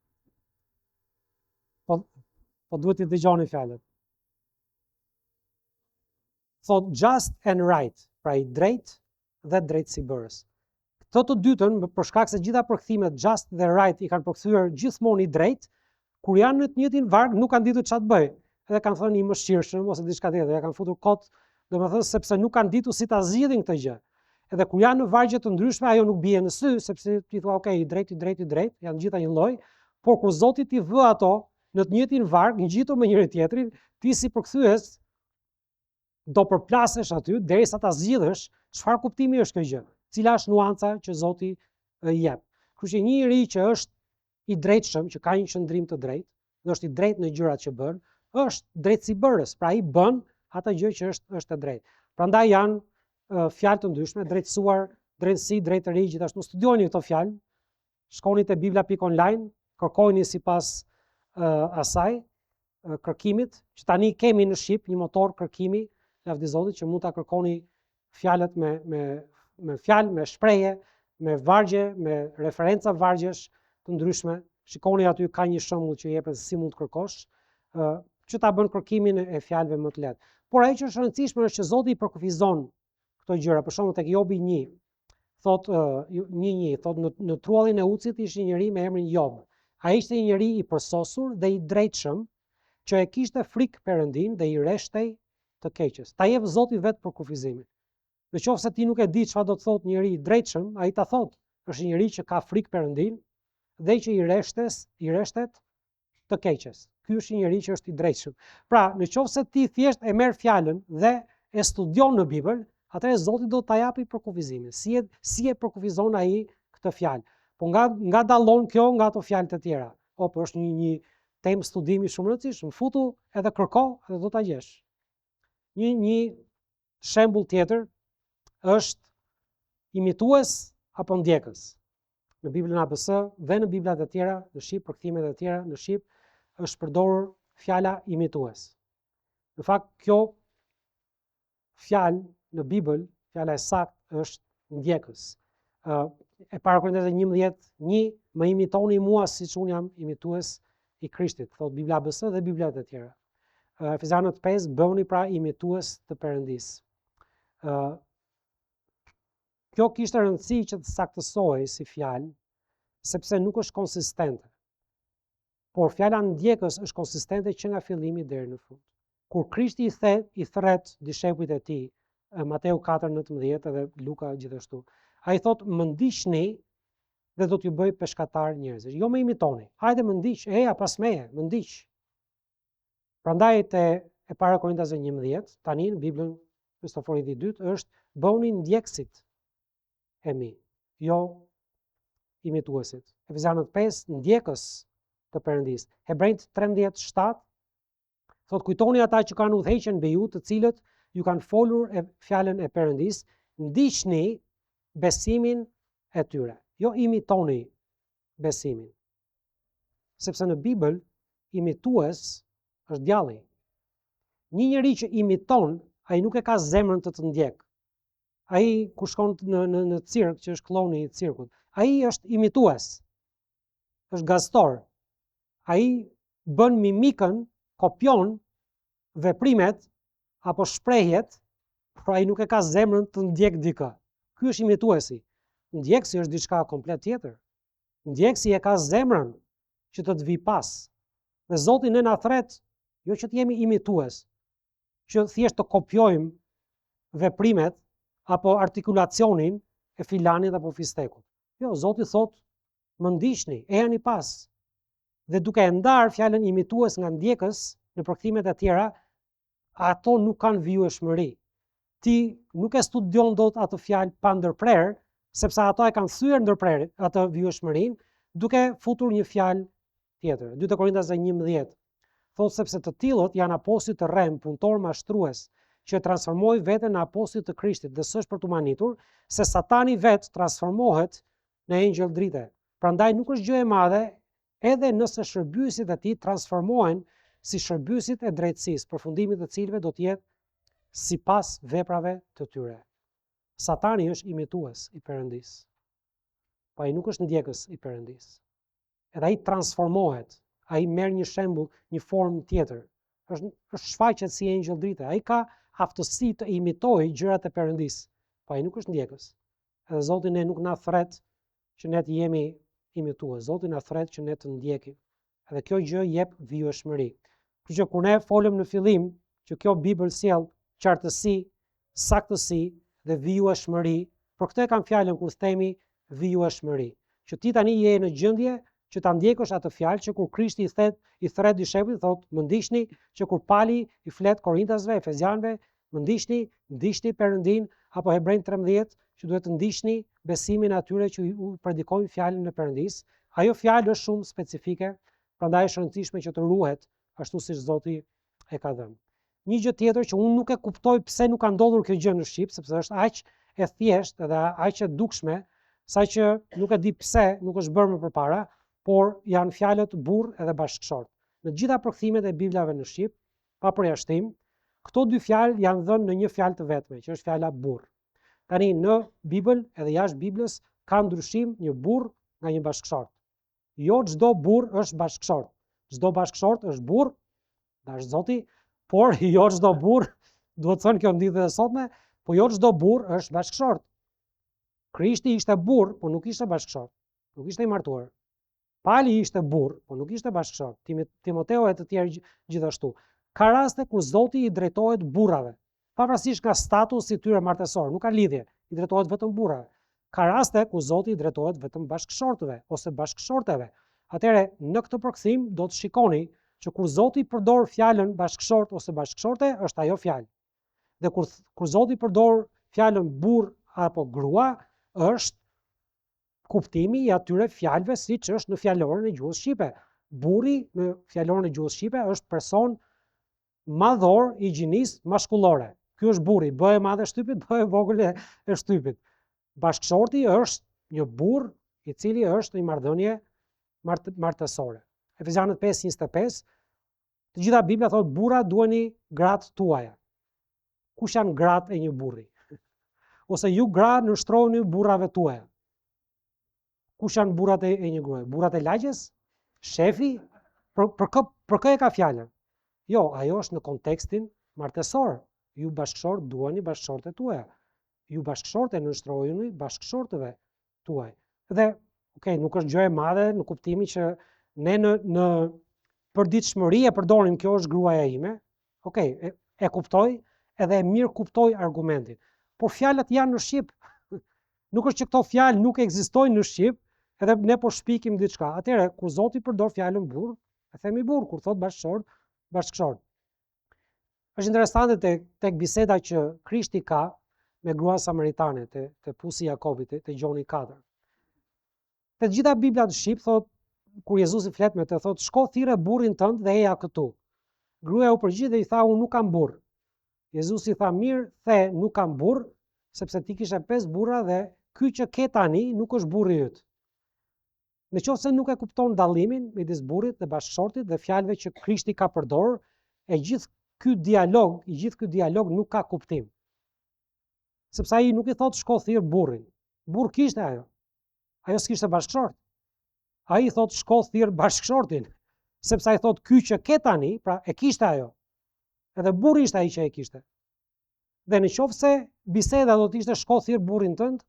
Po duhet të dëgjoni fjalët. Thot just and right, pra i drejt dhe drejtësibërës. Këto të dytën, për shkak se gjitha përkthimet just dhe right i kanë përkthyer gjithmonë i drejt, kur janë në të njëjtin varg nuk kanë ditur çfarë të bëjnë. Edhe kanë thënë i mëshirshëm ose diçka tjetër, ja kanë futur kot, domethënë sepse nuk kanë ditur si ta zgjidhin këtë gjë. Edhe kur janë në vargje të ndryshme, ajo nuk bie në sy, sepse ti thua, okay, i drejt, janë gjitha një lloj, por kur Zoti t'i vë ato në të njëjtin varg, ngjitur me njëri tjetrin, ti si përkthyes do përplasesh aty derisa ta zgjidhësh çfarë kuptimi është kjo gjë, cila është nuanca që Zoti jep. Kështu që një njeri që është i drejtshëm, që ka një qëndrim të drejtë, dhe është i drejtë në gjërat që bën, është drejtësibërës, pra ai bën atë gjë që është e drejtë. Prandaj janë fjalë të ndryshme, drejtësuar, drejtësi, drejtëri, gjithashtu studioni këto fjalë, shkoni te bibla.online, kërkojini sipas asaj kërkimit, që tani kemi në shqip një motor kërkimi, lavdi Zotit, që mund ta kërkoni fjalët me fjalë, me shprehje, me vargje, me referenca vargjesh të ndryshme. Shikoni aty ka një shembull që jepet si mund të kërkosh, që ta bën kërkimin e fjalëve më të lehtë. Por ajo që është e rëndësishme është që Zoti i përkufizon këto gjëra. Për shembull tek Jobi 1, thot thot në truallin e Ucit ishte një njeri me emrin Job. Ai ishte një njeri i përsosur dhe i drejtshëm, që e kishte frikë Perëndin dhe i reshtej të keqes. Ta jep Zoti vetë përkufizimin. Nëse ti nuk e di çfarë do të thotë njëri i drejtshëm, ai ta thot, është një njeri që ka frikë Perëndin dhe që i reshtet të keqes. Ky është një njeri që është i drejtshëm. Pra, nëse ti thjesht e merr fjalën dhe e studion në Bibël, atëherë Zoti do ta japi përkufizimin. Si e përkufizon ai këtë fjalë? Po nga dallon kjo nga ato fjalë të tjera. Po është një temë studimi shumë e rëndësishme. Futu edhe kërko dhe do ta gjesh. Një shembull tjetër është imitues apo ndjekës. Në Biblën ABS dhe në Biblat e tjera, në shqip, përkthimet e tjera në shqip, është përdorur fjala imitues. Në fakt, kjo fjalë në Bibël, fjala e saktë është ndjekës. E para Korintasve 11:1, më imitoni mua siç unë jam imitues i Krishtit, thot Bibla ABS dhe Biblat e tjera. Efezanët 5, bëuni pra imitues të Perëndisë. Kjo kishte rëndësi që të saktësohej si fjalë, sepse nuk është konsistente. Por fjala ndjekës është konsistente që nga fillimi deri në fund. Kur Krishti i thret dishepujt e tij, Mateu 4:19 edhe Luka gjithashtu, ai thot më ndiqni dhe do t'ju bëj peshkatar njerëzish. Jo më imitoni. Hajde më ndiq, eja pas meje, më ndiq. Prandaj te e para Korintasve 11, tani në Biblën Kristoforit i dytë është bëuni ndjekësit e mi, jo imituesit. Efezjanët 5, ndjekës të Perëndisë. Hebrejt 13:7 thot kujtoni ata që kanë udhëheqjen mbi ju, të cilët ju kanë folur fjalën e Perëndisë, ndiqni besimin e tyre. Jo imitoni besimin. Sepse në Bibël imitues është djalli. Një njeri që imiton, ai nuk e ka zemrën të ndjek. Ai kur shkon në cirk, që është kloni i cirkut, ai është imitues. Është gaztor. Ai bën mimikën, kopjon veprimet apo shprehjet, por ai nuk e ka zemrën të ndjek dikë. Ky është imituesi. Ndjekësi është diçka komplet tjetër. Ndjekësi e ka zemrën që të vi pas. Dhe Zoti ne na thret, jo që të jemi imitues, që thjesht të kopjojmë veprimet apo artikulacionin e filanit apo fistekut. Jo, Zoti thot, më ndiqni, ejani pas. Dhe duke e ndarë fjalën imitues nga ndjekës në përkthimet e tjera, ato nuk kanë vijshmëri. Ti nuk e studion dot atë fjalë pa ndërprer, sepse ato e kanë thyer ndërprer atë vijshmërinë duke futur një fjalë tjetër. 2 Korintasve 11 thot sepse të tillët janë apostujt të rrem, punëtor mashtrues, që transformoi veten në apostujt të Krishtit, dhe s'është për t'u manitur, se Satani vet transformohet në engjëll drite. Prandaj nuk është gjë e madhe edhe nëse shërbyesit e tij transformohen si shërbyesit e drejtësisë, përfundimi të cilëve do të jetë sipas veprave të tyre. Satani është imitues i Perëndisë. Po ai nuk është ndjekës i Perëndisë. Edhe ai transformohet, ai merr një shembull, një formë tjetër. Është shfaqet si engjëll drite. Ai ka aftësi të imitojë gjërat e Perëndisë. Po ai nuk është ndjekës. Edhe Zoti ne nuk na thret që ne të jemi imitues. Zoti na thret që ne të ndjekim. Edhe kjo gjë jep vijshmëri. Kështu që kur ne folëm në fillim që kjo Bibël sjell qartësi, saktësi dhe vijshmëri, për këtë e kam fjalën kur themi vijshmëri. Që ti tani je në gjendje që ta ndjekësh atë fjalë që kur Krishti i thret dishepujt thotë më ndiqni, që kur Pali i flet Korintasve, Efezianëve, më ndiqni Perëndin, apo Hebrejt 13 që duhet të ndiqni besimin atyre që u predikojnë fjalën e Perëndisë. Ajo fjalë është shumë specifike, prandaj është rëndësishme që të ruhet ashtu siç Zoti e ka dhënë. Një gjë tjetër që unë nuk e kuptoj pse nuk ka ndodhur kjo gjë në Shqip, sepse është aq e thjeshtë dhe aq e dukshme, saqë nuk e di pse nuk është bërë më përpara, por janë fjalët burr edhe bashkëshort. Në gjitha përkthimet e Biblave në Shqip, pa përjashtim, këto dy fjalë janë dhënë në një fjalë të vetme, që është fjala burr. Tani në Bibël edhe jashtë Biblës ka ndryshim një burr nga një bashkëshort. Jo çdo burr është bashkëshort. Çdo bashkëshort është burr, dash Zoti, por jo çdo burr, duhet të thonë kjo ndodhet e sotme, po jo çdo burr është bashkëshort. Krishti ishte burr, por nuk ishte bashkëshort. Nuk ishte i martuar. Pali ishte burr, por nuk ishte bashkëshort. Timoteu e të tjerë gjithashtu. Ka raste kur Zoti i drejtohet burrave, pavarësisht nga statusi i tyre martesor, nuk ka lidhje, i drejtohet vetëm burrave. Ka raste kur Zoti i drejtohet vetëm bashkëshortëve ose bashkëshorteve. Atëherë në këtë përkthim do të shikoni që kur Zoti përdor fjalën bashkëshort ose bashkëshorte, është ajo fjalë. Dhe kur Zoti përdor fjalën burr apo grua, është kuptimi i atyre fjalëve siç është në fjalorin e gjuhës shqipe. Burri në fjalorin e gjuhës shqipe është person madhor i gjinisë mashkullore. Ky është burri, bëhe madh e shtypit, bëhe vogël e shtypit. Bashkëshorti është një burr i cili është në marrëdhënie martësore. Efezjanët 5:25, të gjitha Bibla thotë burra duheni gratë tuaja. Kush janë gratë e një burri? Ose ju gra nështroheni burrave tuaja. Kush janë burrat e një gruaje? Burrat e lagjes? Shefi? Për kë e ka fjalën? Jo, ajo është në kontekstin martesor. Ju bashkëshort duheni bashkëshortet tuaja. ju bashkëshorte nënshtrohuni bashkëshortëve tuaj. Dhe, nuk është gjë e madhe në kuptimin që ne në përditshmëri e përdorim kjo është gruaja ime. E kuptoj edhe e mirë kuptoj argumentin. Por fjalët janë në shqip. Nuk është që këto fjalë nuk ekzistojnë në shqip, edhe ne po shpikim diçka. Atëherë, kur Zoti përdor fjalën burr, e themi burr, kur thot bashkëshort, bashkëshort. Është interesante tek biseda që Krishti ka me gruan samaritane te pusi i Jakobit, te Gjoni 4. Te gjitha Biblat në shqip thot, kur Jezusi flet me të, thot, shko thirrë burrin tënd dhe eja këtu. Gruaja u përgjigj dhe i tha, unë nuk kam burr. Jezusi tha, mirë, the, nuk kam burr, sepse ti kishe 5 burra dhe ky që ke tani nuk është burri yt. Në qoftë se nuk e kupton dallimin midis burrit dhe bashkëshortit dhe fjalëve që Krishti ka përdorur, i gjithë ky dialog nuk ka kuptim. Sepse ai nuk i thot shko thirr burrin. Burr kishte ajo. Ajo s'kishte bashkëshort. Ai i thot shko thirr bashkëshortin, sepse ai thot ky që ke tani, pra e kishte ajo. Edhe burri ishte ai që e kishte. Dhe në qoftë se biseda do të ishte shko thirr burrin tënd,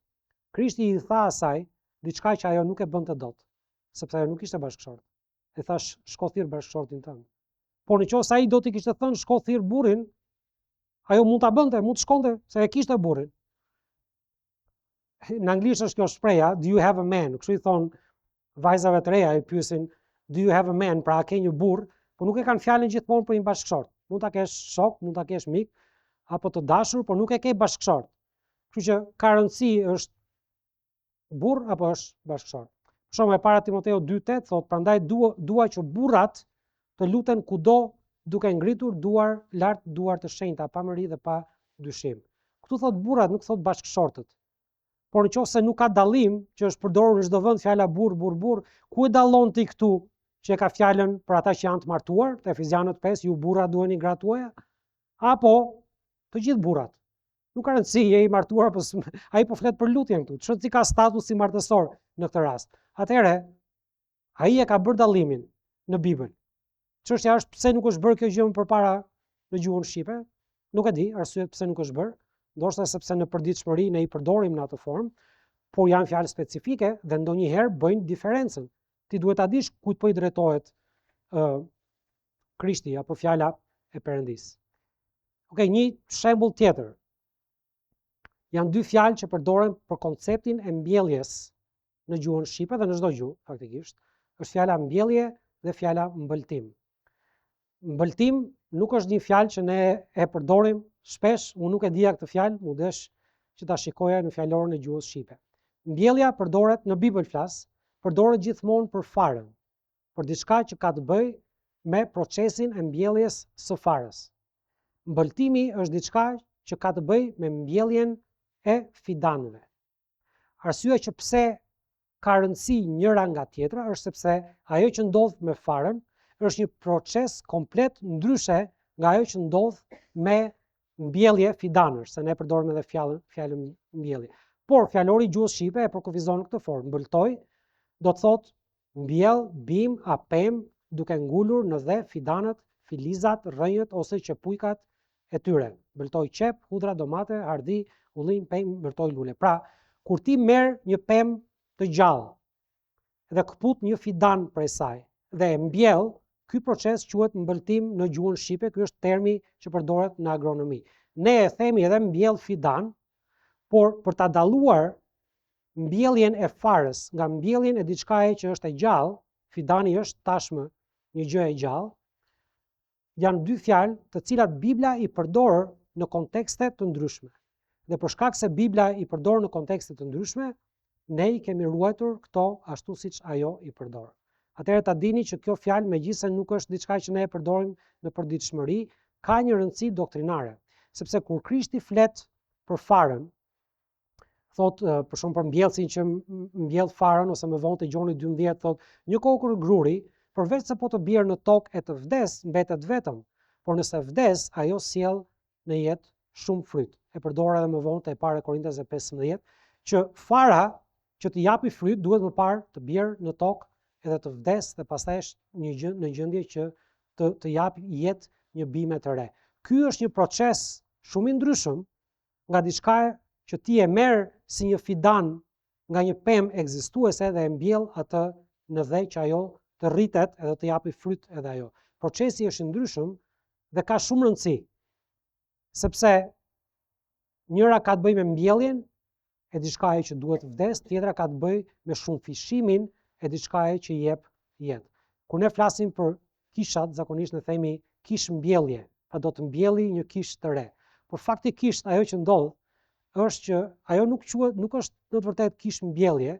Krishti i tha asaj diçka që ajo nuk e bënte dot, sepse ajo nuk ishte bashkëshort. E thash shko thirr bashkëshortin tënd. Por në qoftë se ai do t'i kishte thënë shko thirr burrin, ajo mund ta bënte, mund të shkonte, se e kishte burrin. Në anglisht është kjo shpreha, do you have a man? Kështu i thon vajzave të reja, i pyesin, do you have a man? Pra a ke një burr? Po nuk e kanë fjalën gjithmonë për një bashkëshort. Mund ta kesh shok, mund ta kesh mik, apo të dashur, por nuk e ke bashkëshort. Kështu që ka rëndësi është burr apo është bashkëshort. Për shembull, e para Timoteu 2:8 thotë, prandaj dua që burrat të luten kudo duke ngritur duar lart, duar të shenjta, pa mëri dhe pa dyshim. Këtu thot burrat, nuk thot bashkëshortët. Por nëse nuk ka dallim që është përdorur në çdo vend fjala burr, ku e dallon ti këtu që e ka fjalën për ata që janë të martuar, te Efesianët 5, ju burra duheni gratë tuaja, apo të gjithë burrat. Nuk ka rëndësi, je i martuar apo ai po flet për lutjen këtu. Çfarë ka status si martësor në këtë rast? Atëherë, ai e ka bërë dallimin në Bibël. Çështja është pse nuk është bërë kjo gjë më përpara në gjuhën shqipe? Nuk e di arsyet pse nuk është bërë. Ndoshta sepse në përditshmëri ne i përdorim në atë formë, por janë fjalë specifike dhe ndonjëherë bëjnë diferencën. Ti duhet ta dish kujt po i drejtohet Krishti apo fjala e Perëndisë. Një shembull tjetër. Janë dy fjalë që përdoren për konceptin e mbjelljes në gjuhën shqipe dhe në çdo gjuhë, faktikisht. Është fjala mbjellje dhe fjala mbëltim. Mbëltim nuk është një fjalë që ne e përdorim shpesh, unë nuk e dija këtë fjalë, mu desh që ta shikoja në fjalorin e gjuhës shqipe. Mbjellja përdoret në Bibël flas, përdoret gjithmonë për farën, për diçka që ka të bëjë me procesin e mbjelljes së farës. Mbëltimi është diçka që ka të bëjë me mbjelljen e fidanëve. Arsyeja që pse ka rëndësi njëra nga tjetra është sepse ajo që ndodh me farën është një proces komplet ndryshe nga ajo që ndodh me mbjellje fidanësh, se ne përdorim edhe fjalën mbjellje. Por fjalori i gjuhës shqipe e përkufizon në këtë formë. Mbëltoj do të thotë mbjell, bim, apem, duke ngulur në dhe fidanët, filizat, rrënjët ose qepujkat e tyre. Mbëltoj qep, hudra, domate, hardhi, ullim, pemë, mbëltoj lule. Pra, kur ti merr një pemë të gjallë dhe kput një fidan prej saj dhe e mbjell, ky proces quhet mbëltim në gjuhën shqipe, ky është termi që përdoret në agronomi. Ne e themi edhe mbjell fidan, por për ta dalluar mbjelljen e farës nga mbjelljen e diçkaje që është e gjallë, fidani është tashmë një gjë e gjallë, janë dy fjalë të cilat Bibla i përdor në kontekste të ndryshme. Dhe për shkak se Bibla i përdor në kontekste të ndryshme, ne i kemi ruajtur këto ashtu siç ajo i përdor. Atëherë ta dini që kjo fjalë, megjithëse nuk është diçka që ne e përdorim në përditshmëri, ka një rëndësi doktrinare, sepse kur Krishti flet për farën, thot për shkak për mbjellësin që mbjell farën ose më vonë te Gjoni 12 thot, një kokur gruri, përveç se po të bjerë në tokë e të vdes, mbetet vetëm, por nëse vdes, ajo sjell në jetë shumë fryt. E përdor edhe më vonë te para Korintësve 15, që fara që të japi fryt duhet më parë të bjerë në tokë edhe të vdes dhe pastaj është në gjendje që të japi jetë një bime të re. Ky është një proces shumë i ndryshëm nga diçka që ti e merr si një fidan nga një pemë ekzistuese dhe e mbjell atë në dhe që ajo të rritet edhe të japi fryt edhe ajo. Procesi është ndryshëm dhe ka shumë rëndësi, sepse njëra ka të bëjë me mbjelljen e diçka që duhet vdes, tjetra ka të bëjë me shumë fishimin e diçka që jep jetë. Kur ne flasim për kishat, zakonisht ne themi kish mbjellje, pa do të mbjelli një kish të re. Por faktikisht ajo që ndodh është që ajo nuk është në të vërtetë kish mbjellje,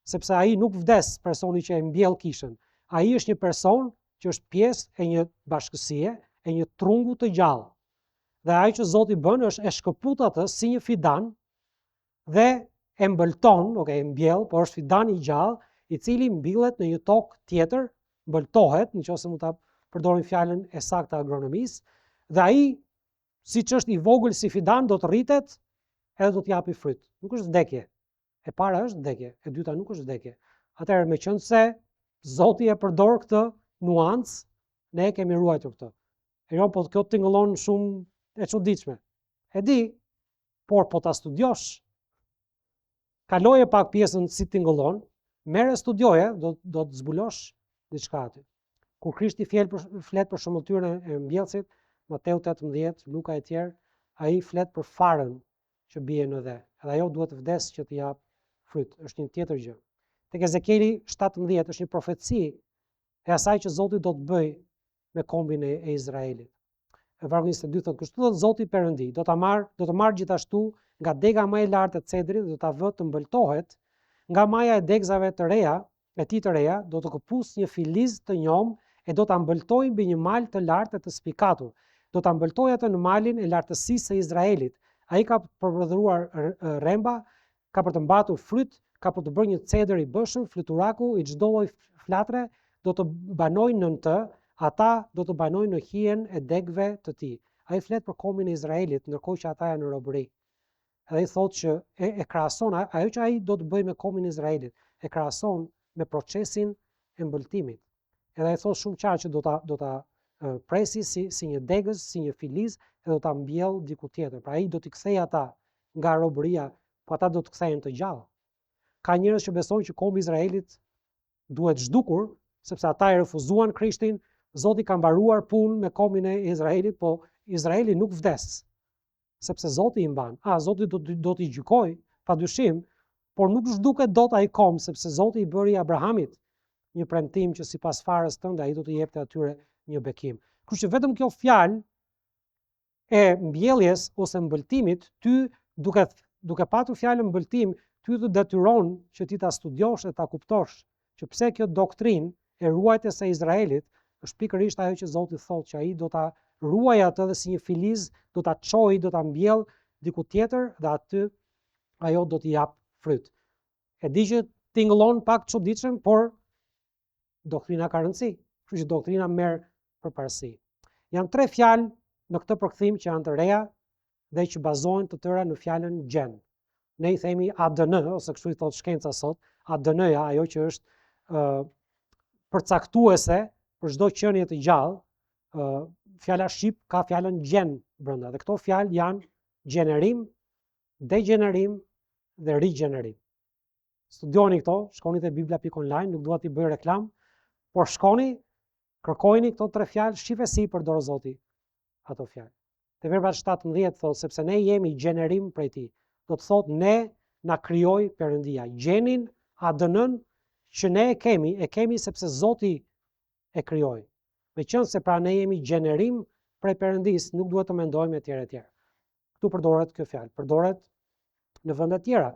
sepse ai nuk vdes personi që e mbjell kishën. Ai është një person që është pjesë e një bashkësie, e një trungu të gjallë. Dhe ai që Zoti bën është e shkëput atë si një fidan dhe e mbëlton, e mbjell, por është fidan i gjallë, i cili mbillet në një tokë tjetër, mbëltohet, nëse mund ta përdorim fjalën e saktë agronomisë, dhe ai, siç është i vogël si fidan, do të rritet edhe do të japi fryt. Nuk është vdekje. E para është vdekje, e dyta nuk është vdekje. Atëherë, meqense Zoti e përdor këtë nuancë, ne kemi ruajtur këtë. E jo, po kjo tingëllon shumë e çuditshme. E di, por po ta studiosh, kaloje pak pjesën si tingëllon, merre studioje, do të zbulosh diçka aty. Kur Krishti flet për shëmbulltyrën e mbjellësit, Mateu 18, Luka e tjerë, ai flet për farën që bie në dhe. Edhe ajo duhet të vdes që të jap fryt. Është një tjetër gjë. Tek Ezekieli 17 është një profeci e asaj që Zoti do të bëjë me kombin e Izraelit. E vargu 22 thotë, kështu thot Zoti Perëndi, do të marr gjithashtu nga dega më e lartë e cedrit, do ta vë të mbëltohet, nga maja e degzave të reja, e tij të reja, do të këpus një filiz të njom e do ta mbëltojë mbi një mal të lartë të spikatur. Do ta mbëltojë atë në malin e lartësisë së Izraelit. Ai ka përprodhuar remba, ka për të mbatur fryt, ka për të bërë një cedër i bëshëm, fluturaku i çdo lloj flatre, do të banojnë nën të, ata do të banojnë në hijen e degëve të tij. Ai flet për kombin e Izraelit, ndërkohë që ata janë në robëri. Edhe ai thotë që e krahason ajo që ai do të bëjë me kombin e Izraelit, e krahason me procesin e mbëltimit. Edhe ai thotë shumë qartë që do ta presi si një degës, si një filiz, e do ta mbjell diku tjetër. Pra ai do t'i kthejë ata nga robëria, po ata do të kthehen të gjallë. Ka njerëz që besojnë që kombi i Izraelit duhet zhdukur, sepse ata e refuzuan Krishtin. Zoti ka mbaruar punë me kombin e Izraelit, po Izraeli nuk vdes, sepse Zoti i mban. Zoti do t'i gjykojë, padyshim, por nuk zhduket dot ai komb, sepse Zoti i bëri Abrahamit një premtim që sipas farës tënde ai do t'i jepte atyre një bekim. Kështu që vetëm kjo fjalë e mbjelljes ose mbëltimit, ty duke patur fjalën mbëltim, ty të detyron që ti ta studiosh e ta kuptosh që pse kjo doktrinë e ruajtjes së Izraelit është pikërisht ajo që Zoti thotë që ai do ta ruajë atë dhe si një filiz do ta çojë, do ta mbjell diku tjetër dhe aty ajo do t'i jap fryt. E di që tingëllon pak çuditshëm, por doktrina ka rëndësi. Kështu që doktrina merr përparësi. Janë 3 fjalë në këtë përkthim që janë të reja dhe që bazohen të tëra në fjalën gjen. Ne i themi ADN, ose kështu i thotë shkenca sot, ADN-ja, ajo që është përcaktuese për çdo qenie të gjallë. Fjala shqip ka fjalën gjen brenda dhe këto fjalë janë gjenerim, degenerim dhe rigjenerim. Studioni këto, shkoni te biblia.online, nuk dua t'i bëj reklam, por shkoni, kërkojini këto 3 fjalë, shifesi përdor Zoti ato fjalë. Te Verbrat 17 thotë sepse ne jemi gjenerim prej tij. Do të thotë ne na krijoi Perëndia. Gjenin, ADN-n që ne e kemi sepse Zoti e krijoi. Meqense pra ne jemi gjenerim prej Perëndis, nuk duhet të mendojmë etj. Ktu përdoret kjo fjalë. Përdoret në vende të tjera.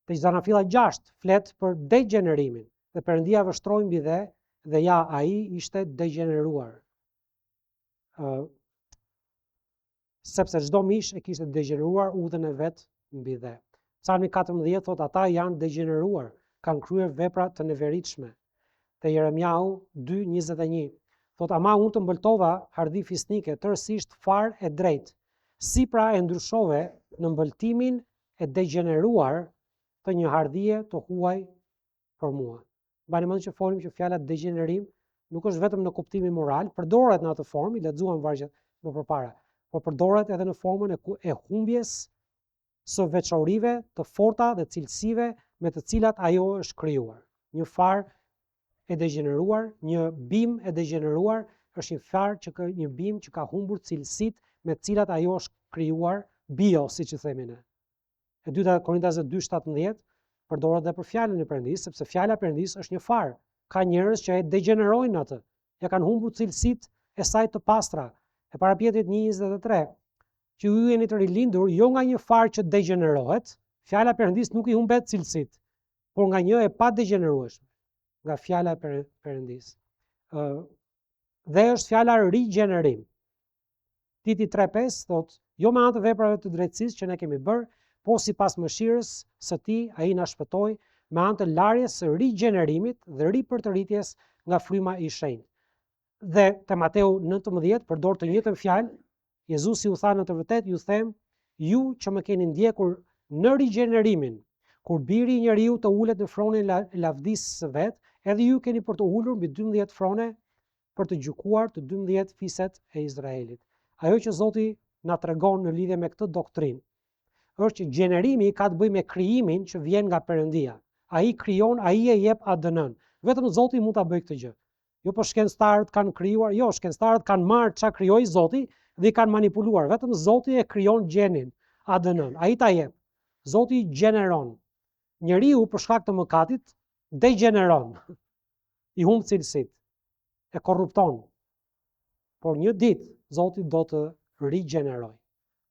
Te Zanafilla 6 flet për degenerimin dhe Perëndia vështroi mbi dhe ja ai ishte degeneruar. Sepse çdo mish e kishte degeneruar udhën e vet mbi dhe. Psalmi 14 thot ata janë degeneruar, kanë kryer vepra të neveritshme. Te Jeremiau 2:21 thot ama unë të mbëltova hardhi fisnike, tërësisht far e drejt. Si pra e ndryshove në mbëltimin e degeneruar të një hardhie të huaj për mua. Mbani mend që folim që fjala degenerim nuk është vetëm në kuptimin moral, përdoret në atë formë, i lexuam vargjet më përpara, por përdoret edhe në formën e humbjes së veçorive të forta dhe cilësive me të cilat ajo është krijuar. Një far e degeneruar, një bim e degeneruar është një bim që ka humbur cilësitë me të cilat ajo është krijuar, bio, siç e themi ne. E dyta Korintasë 2:17 përdoret edhe për fjalën e Perëndisë, sepse fjala e Perëndisë është një far. Ka njerëz që e degenerojnë atë, ja kanë humbur cilësitë e saj të pastra. E Parapjetrit 1:23, që ju jeni të rilindur jo nga një far që degenerohet, fjala e Perëndisë nuk i humbet cilësitë, por nga një e pa degenerueshme, nga fjala e Perëndisë. Dhe është fjala rigjenerim. Titi 3:5 thotë, jo me anë të veprave të drejtësisë që ne kemi bërë, por sipas mëshirës së tij ai na shpëtoi me anë të larjes së rigjenerimit dhe ripërtëritjes nga fryma i shenjtë. Dhe te Mateu 19 përdor të njëjtën fjalë, Jezusi u tha në të vërtetë ju them, ju që më keni ndjekur në rigjenerimin, kur biri i njeriu të ulet në fronin e lavdisë së vet, edhe ju keni për të ulur mbi 12 frone për të gjykuar të 12 fiset e Izraelit. Ajo që Zoti na tregon në lidhje me këtë doktrinë është që gjenerimi ka të bëjë me krijimin që vjen nga Perëndia. Ai krijon, ai e jep ADN-n. Vetëm Zoti mund ta bëjë këtë gjë. Jo po shkencëtarët kanë krijuar, jo, shkencëtarët kanë marrë çka krijoi Zoti dhe i kanë manipuluar. Vetëm Zoti e krijon gjenin, ADN-n. Ai ta jep. Zoti gjeneron. Njeriu për shkak të mëkatit degeneron. I humb cilësitë. E korrupton. Por një ditë Zoti do të rigjenerojë.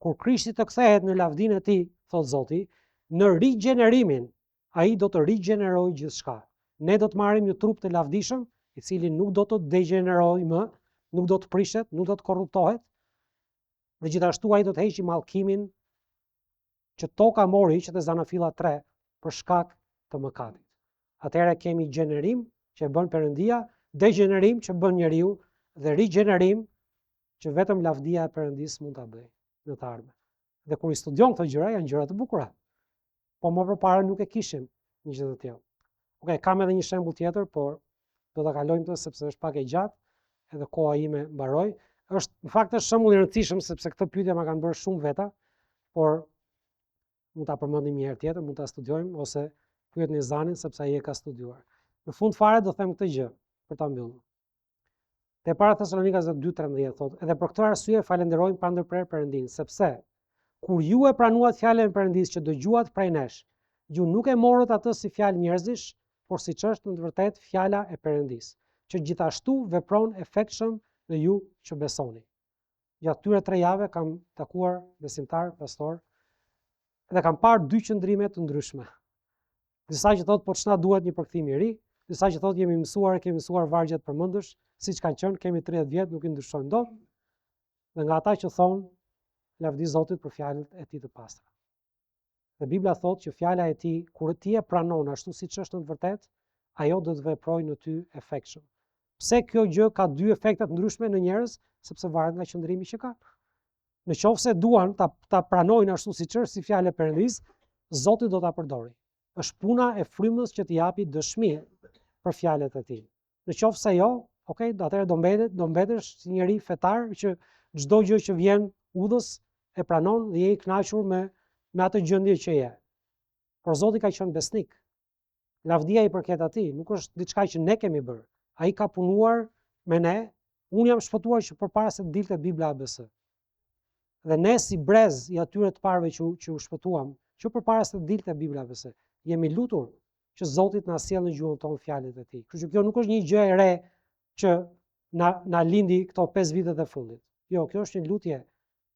Kur Krishti të kthehet në lavdinë e tij, thot Zoti, në rigjenerimin, ai do të rigjenerojë gjithçka. Ne do të marrim një trup të lavdishëm, i cili nuk do të degenerojë më, nuk do të prishet, nuk do të korruptohet, dhe gjithashtu ai do të heqë mallkimin që toka mori që te Zanafilla 3 për shkak të mëkatit. Atëherë kemi gjenerim që bën Perëndia, degenerim që bën njeriu dhe rigjenerim që vetëm lavdia e Perëndisë mund ta bëjë në të ardhmen. Dhe kur i studion këto gjëra, janë gjëra të bukura. Po më përpara nuk e kishim një gjë të tillë. Okej, kam edhe një shembull tjetër, por do ta kalojmë këtë sepse është pak e gjatë, edhe koha ime mbaroi. Në fakt është shembull i rëndësishëm sepse këtë pyetje ma kanë bërë shumë veta, por mund ta përmendim një herë tjetër, mund ta studiojmë ose pyetni Zanin sepse ai e ka studiuar. Në fund fare do them këtë gjë për ta mbyllur. Te para Thesalonikasve 2:13 thotë, edhe për këtë arsye falenderojmë pa ndërprerje Perëndin, sepse kur ju e pranuat fjalën e Perëndisë që dëgjuat prej nesh, ju nuk e morët atë si fjalë njerëzish, por siç është në të vërtetë fjala e Perëndisë, që gjithashtu vepron efektshëm në ju që besoni. Gjatë këtyre 3 javë kam takuar besimtar, pastor, dhe kam parë 2 qëndrime të ndryshme. Disa që thotë po ç'na duhet një përkthim i ri, disa që thotë kemi mësuar vargjet përmendësh, siç kanë qenë, kemi 30 vjet, nuk i ndryshojmë dot. Dhe nga ata që thonë lavdi Zotit për fjalët e tij të pastra. Dhe Bibla thotë që fjala e tij, kur ti e pranon ashtu siç është në të vërtetë, ajo do të veprojë në ty efektshëm. Pse kjo gjë ka 2 efekte të ndryshme në njerëz? Sepse varet nga qëndrimi që ka. Në qoftë se duan ta pranojnë ashtu siç është si fjalë e Perëndisë, Zoti do ta përdori. Është puna e frymës që t'i japi dëshmi për fjalët e tij. Në qoftë se jo, okej, atëherë do mbetesh si njeri fetar që çdo gjë që vjen udhës e pranon dhe je i kënaqur me atë gjendje që je. Por Zoti ka qenë besnik. Lavdia i përket atij, nuk është diçka që ne kemi bërë. Ai ka punuar me ne. Unë jam shpëtuar që përpara se të dilte Bibla ABC. Dhe ne si brez i atyre të parëve që u shpëtuam, që përpara se të dilte Bibla ABC, jemi lutur që Zoti na sjellë në gjuhën tonë fjalët e tij. Kështu që kjo nuk është një gjë e re që na lindi këto 5 vitet e fundit. Jo, kjo është një lutje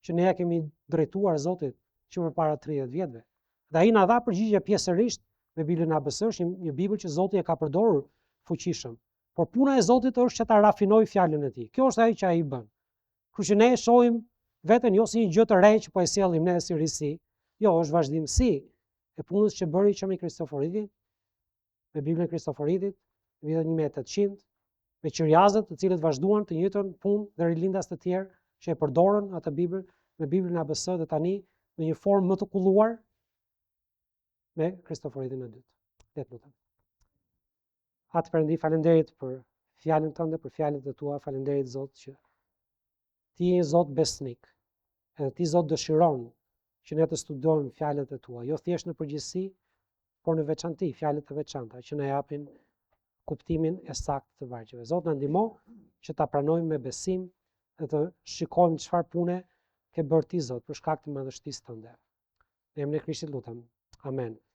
që ne ja kemi drejtuar Zotit që përpara 30 vjetëve. Dhe ai na dha përgjigje pjesërisht me Biblën ABC, është një Bibël që Zoti e ka përdorur fuqishëm. Por puna e Zotit është që ta rafinojë fjalën e tij. Kjo është ajo që ai bën. Kështu që ne e shohim veten jo si një gjë të re që po e sjellim ne si risi, jo, është vazhdimsi e punës që bëri Qëmi Kristoforidi, me Biblën e Kristoforidit, në vitin 1800, me qiriazët të cilët vazhduan të njëjtën punë dhe rilindas të tjerë që e përdorën atë Bibël me Biblën ABC dhe tani në një formë më të kulluar me Kristoforidin e dytë. Le të lutem. Atë Perëndi, falenderit për fjalën tënde, për fjalët e tua, falenderit Zot që ti je Zot besnik. Edhe ti Zot dëshiron që ne të studojmë fjalët e tua, jo thjesht në përgjithësi, por në veçanti, fjalët e veçanta që na japin kuptimin e saktë të vargjeve. Zot na ndihmo që ta pranojmë me besim dhe të shikojmë çfarë pune ke bërë ti Zot për shkak të madhështisë tënde. Në emrin e Krishtit lutem. Amen.